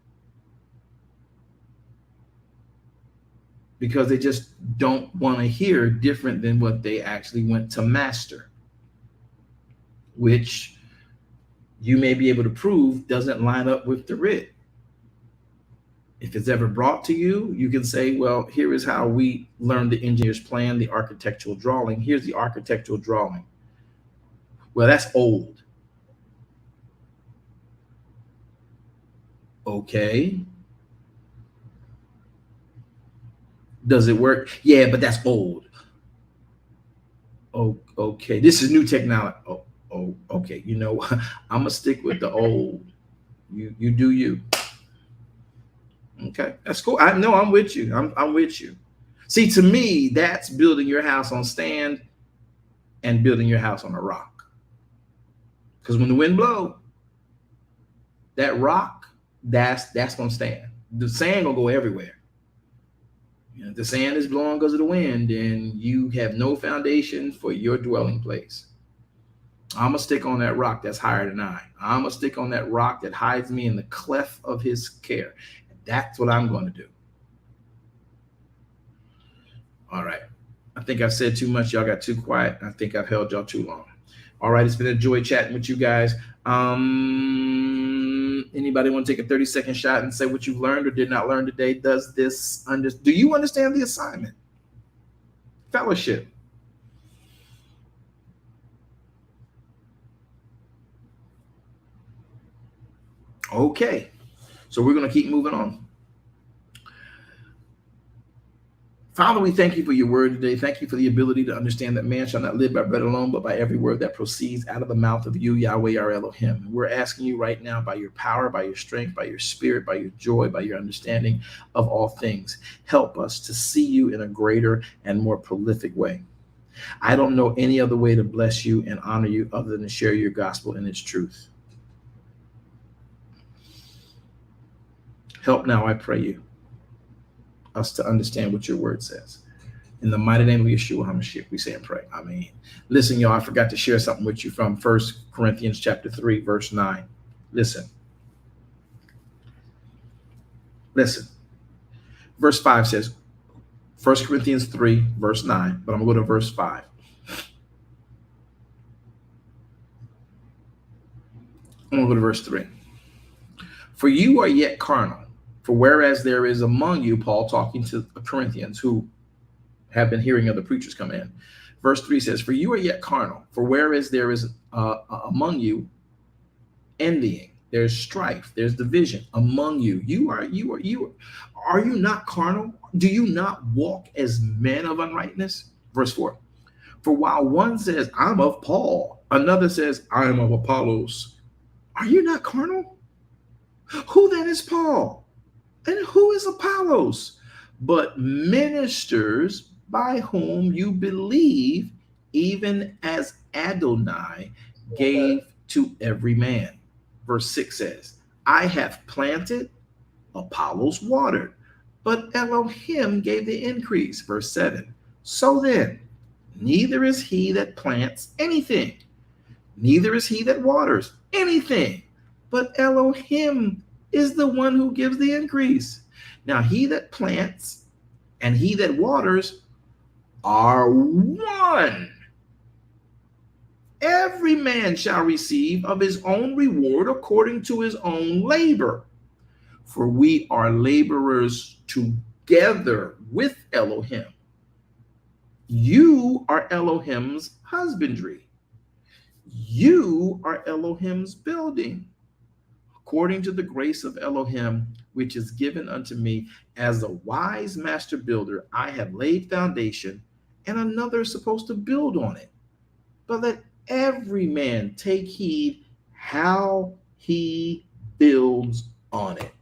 Because they just don't want to hear different than what they actually went to master, which you may be able to prove doesn't line up with the writ. If it's ever brought to you, you can say, well, here is how we learned the engineer's plan, the architectural drawing. Here's the architectural drawing. Well, that's old. Okay. Does it work? Yeah, but that's old. Oh, okay. This is new technology. Oh, okay. You know, I'm gonna stick with the old. You do you. Okay, that's cool. I know I'm with you. I'm with you. See, to me, that's building your house on sand and building your house on a rock. Because when the wind blows, that rock, that's gonna stand. The sand gonna go everywhere. If the sand is blowing because of the wind, and you have no foundation for your dwelling place. I'm going to stick on that rock that's higher than I. I'm going to stick on that rock that hides me in the cleft of his care. That's what I'm going to do. All right. I think I've said too much. Y'all got too quiet. I think I've held y'all too long. All right. It's been a joy chatting with you guys. Anybody want to take a 30-second shot and say what you've learned or did not learn today? Do you understand the assignment? Fellowship. Okay. So we're going to keep moving on. Father, we thank you for your word today. Thank you for the ability to understand that man shall not live by bread alone, but by every word that proceeds out of the mouth of you, Yahweh, our Elohim. We're asking you right now, by your power, by your strength, by your spirit, by your joy, by your understanding of all things, help us to see you in a greater and more prolific way. I don't know any other way to bless you and honor you other than to share your gospel and its truth. Help now, I pray you, us to understand what your word says. In the mighty name of Yeshua HaMashiach, we say and pray. Amen. Listen, y'all, I forgot to share something with you from 1 Corinthians chapter 3, verse 9. Listen. Verse 5 says, 1 Corinthians 3, verse 9, but I'm going to go to verse 5. I'm going to go to verse 3. For you are yet carnal. For whereas there is among you, Paul talking to the Corinthians who have been hearing other preachers come in. Verse 3 says, for you are yet carnal. For whereas there is among you envying, there's strife, there's division among you. Are you not carnal? Do you not walk as men of uprightness? Verse 4. For while one says, I'm of Paul, another says, I am of Apollos. Are you not carnal? Who then is Paul? And who is Apollos? But ministers by whom you believe, even as Adonai gave to every man. Verse 6 says, I have planted, Apollos watered, but Elohim gave the increase. Verse 7, so then, neither is he that plants anything, neither is he that waters anything, but Elohim is the one who gives the increase. Now he that plants and he that waters are one. Every man shall receive of his own reward according to his own labor. For we are laborers together with Elohim. You are Elohim's husbandry. You are Elohim's building. According to the grace of Elohim, which is given unto me as a wise master builder, I have laid foundation, and another is supposed to build on it. But let every man take heed how he builds on it.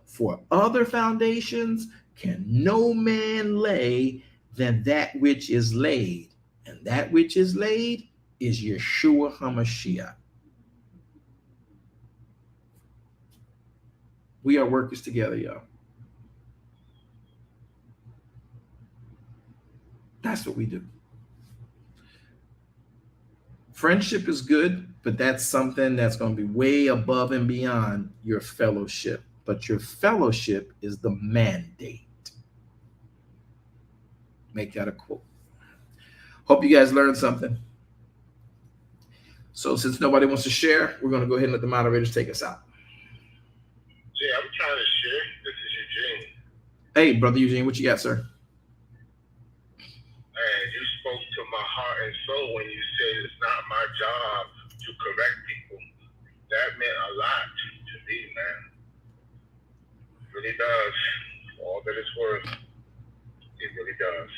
For other foundations can no man lay than that which is laid, and that which is laid is Yeshua HaMashiach. We are workers together, y'all. That's what we do. Friendship is good, but that's something that's going to be way above and beyond your fellowship. But your fellowship is the mandate. Make that a quote. Hope you guys learned something. So since nobody wants to share, we're going to go ahead and let the moderators take us out. Yeah, I'm trying to share. This is Eugene. Hey, Brother Eugene, what you got, sir? And you spoke to my heart and soul when you said it's not my job to correct people. That meant a lot to me, man. It really does. For all that it's worth, it really does.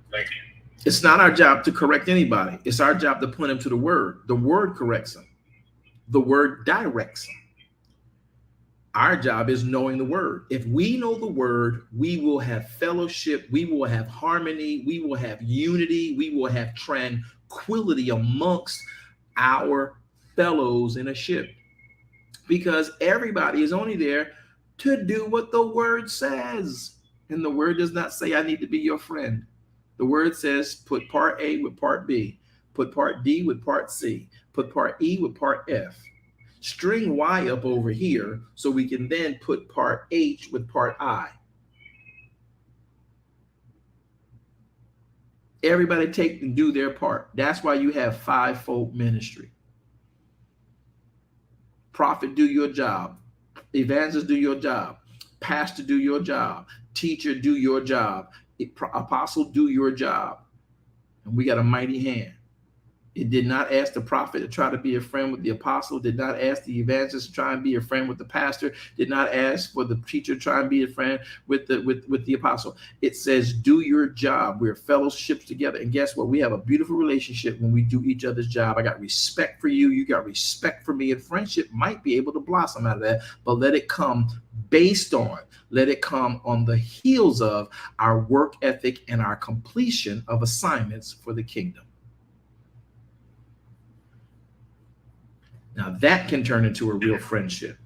Thank you. It's not our job to correct anybody. It's our job to point them to the word. The word corrects them. The word directs them. Our job is knowing the word. If we know the word, we will have fellowship, we will have harmony, we will have unity, we will have tranquility amongst our fellows in a ship. Because everybody is only there to do what the word says. And the word does not say I need to be your friend. The word says put part A with part B, put part D with part C, put part E with part F. String Y up over here so we can then put part H with part I. Everybody take and do their part. That's why you have fivefold ministry. Prophet, do your job. Evangelist, do your job. Pastor, do your job. Teacher, do your job. Apostle, do your job. And we got a mighty hand. It did not ask the prophet to try to be a friend with the apostle, did not ask the evangelist to try and be a friend with the pastor, did not ask for the teacher to try and be a friend with the apostle. It says, do your job. We're fellowships together. And guess what? We have a beautiful relationship when we do each other's job. I got respect for you. You got respect for me. And friendship might be able to blossom out of that, but let it come on the heels of our work ethic and our completion of assignments for the kingdom. Now that can turn into a real friendship.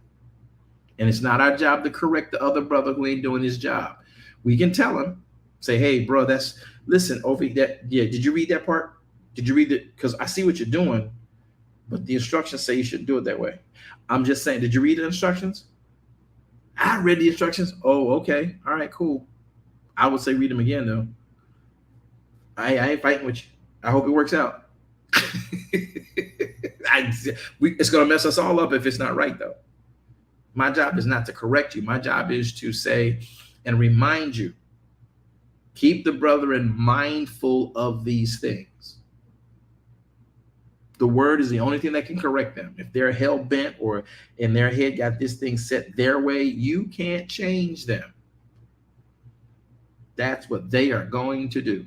And it's not our job to correct the other brother who ain't doing his job. We can tell him, say, hey, bro, listen, over that. Yeah, did you read that part? Did you read it? Because I see what you're doing, but the instructions say you shouldn't do it that way. I'm just saying, did you read the instructions? I read the instructions. Oh, okay. All right, cool. I would say read them again, though. I ain't fighting with you. I hope it works out. It's going to mess us all up if it's not right, though. My job is not to correct you. My job is to say and remind you, keep the brethren mindful of these things. The word is the only thing that can correct them. If they're hell bent or in their head got this thing set their way, you can't change them. That's what they are going to do.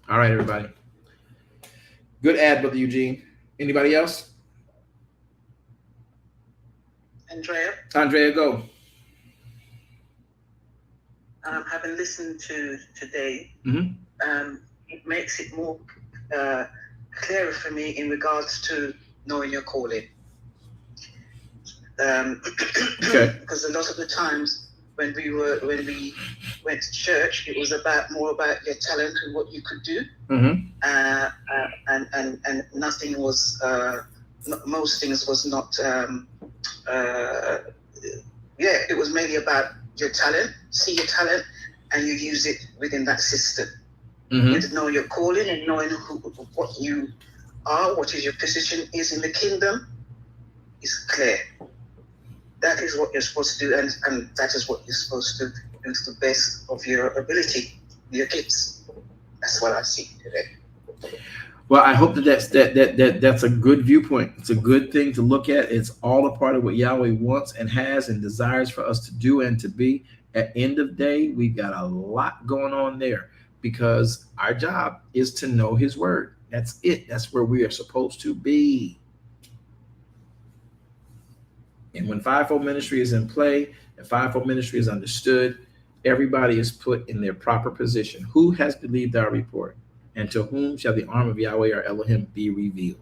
All right, everybody. Good ad, Brother Eugene. Anybody else? Andrea, go. Having listened to today, it makes it more clearer for me in regards to knowing your calling. Okay. Because a lot of the times when we went to church, it was more about your talent and what you could do, and nothing was. Most things was not. It was mainly about your talent. See your talent, and you use it within that system. You to know your calling and knowing what you are, what is your position is in the kingdom, is clear. That is what you're supposed to do, and that is what you're supposed to do to the best of your ability, your gifts. That's what I see today. Well, I hope that's a good viewpoint. It's a good thing to look at. It's all a part of what Yahweh wants and has and desires for us to do and to be. At the end of the day, we've got a lot going on there because our job is to know his word. That's it. That's where we are supposed to be. And when fivefold ministry is in play and fivefold ministry is understood, everybody is put in their proper position. Who has believed our report? And to whom shall the arm of Yahweh or Elohim be revealed?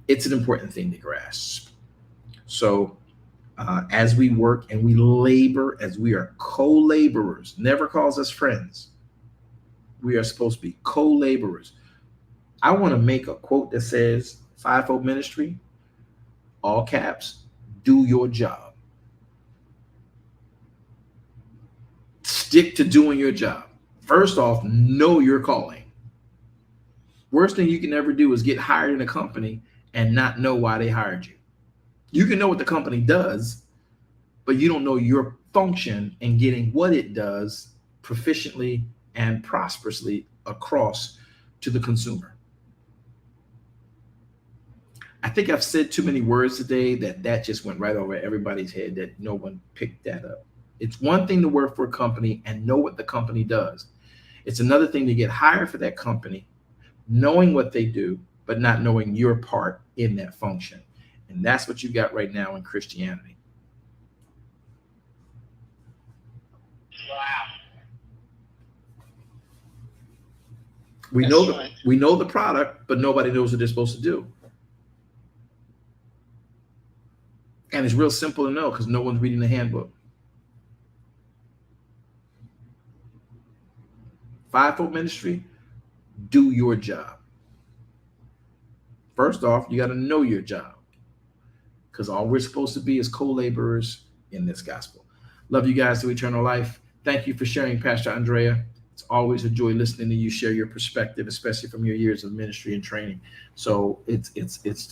It's an important thing to grasp. So as we work and we labor, as we are co-laborers, never calls us friends. We are supposed to be co-laborers. I want to make a quote that says, fivefold ministry, all caps, do your job. Stick to doing your job. First off, know your calling. Worst thing you can ever do is get hired in a company and not know why they hired you. You can know what the company does, but you don't know your function in getting what it does proficiently and prosperously across to the consumer. I think I've said too many words today that just went right over everybody's head that no one picked that up. It's one thing to work for a company and know what the company does. It's another thing to get hired for that company, knowing what they do, but not knowing your part in that function. And that's what you got right now in Christianity. Wow. We know the product, but nobody knows what they're supposed to do. And it's real simple to know because no one's reading the handbook. Fivefold ministry, do your job. First off, you got to know your job, because all we're supposed to be is co-laborers in this gospel. Love you guys to eternal life. Thank you for sharing, Pastor Andrea. It's always a joy listening to you share your perspective, especially from your years of ministry and training. So it's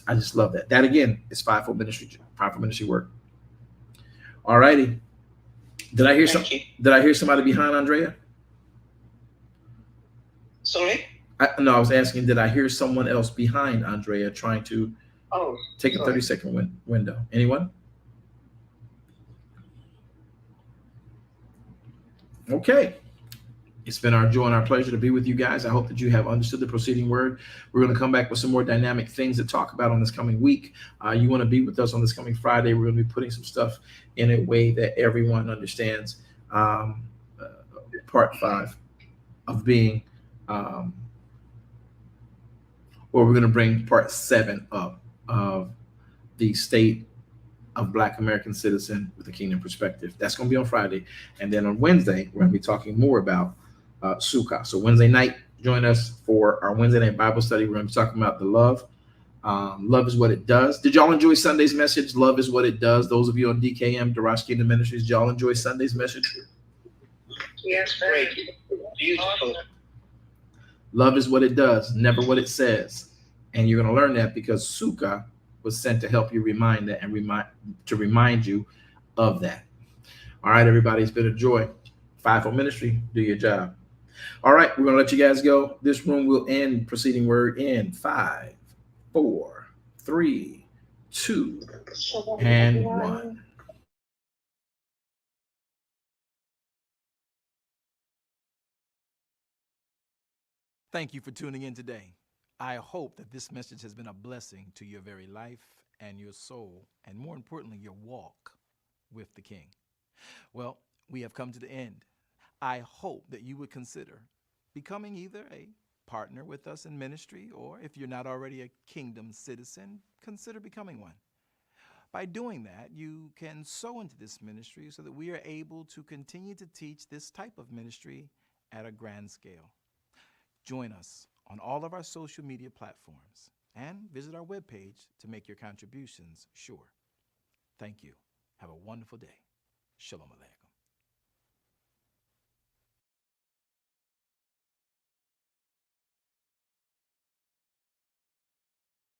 I just love that. That again is fivefold ministry work. All righty. Did I hear somebody behind Andrea? Sorry? No, I was asking, did I hear someone else behind Andrea trying to take a 30-second window? Anyone? Okay. It's been our joy and our pleasure to be with you guys. I hope that you have understood the proceeding word. We're going to come back with some more dynamic things to talk about on this coming week. You want to be with us on this coming Friday. We're going to be putting some stuff in a way that everyone understands. Part 5 of being, or we're going to bring part 7 up of the state of Black American citizen with a kingdom perspective. That's going to be on Friday. And then on Wednesday, we're going to be talking more about Sukkah. So Wednesday night, join us for our Wednesday night Bible study. We're going to be talking about the love. Love is what it does. Did y'all enjoy Sunday's message? Love is what it does. Those of you on DKM, Darash Kingdom Ministries, did y'all enjoy Sunday's message? Yes, Great. Beautiful. Love is what it does, never what it says. And you're going to learn that because Sukkah was sent to help you remind that and remind you of that. All right, everybody, it's been a joy. Fivefold ministry, do your job. All right, we're going to let you guys go. This room will end proceeding word in 5, 4, 3, 2, and 1. Thank you for tuning in today. I hope that this message has been a blessing to your very life and your soul, and more importantly, your walk with the King. Well, we have come to the end. I hope that you would consider becoming either a partner with us in ministry, or if you're not already a kingdom citizen, consider becoming one. By doing that, you can sow into this ministry so that we are able to continue to teach this type of ministry at a grand scale. Join us on all of our social media platforms and visit our webpage to make your contributions sure. Thank you. Have a wonderful day. Shalom Aleichem.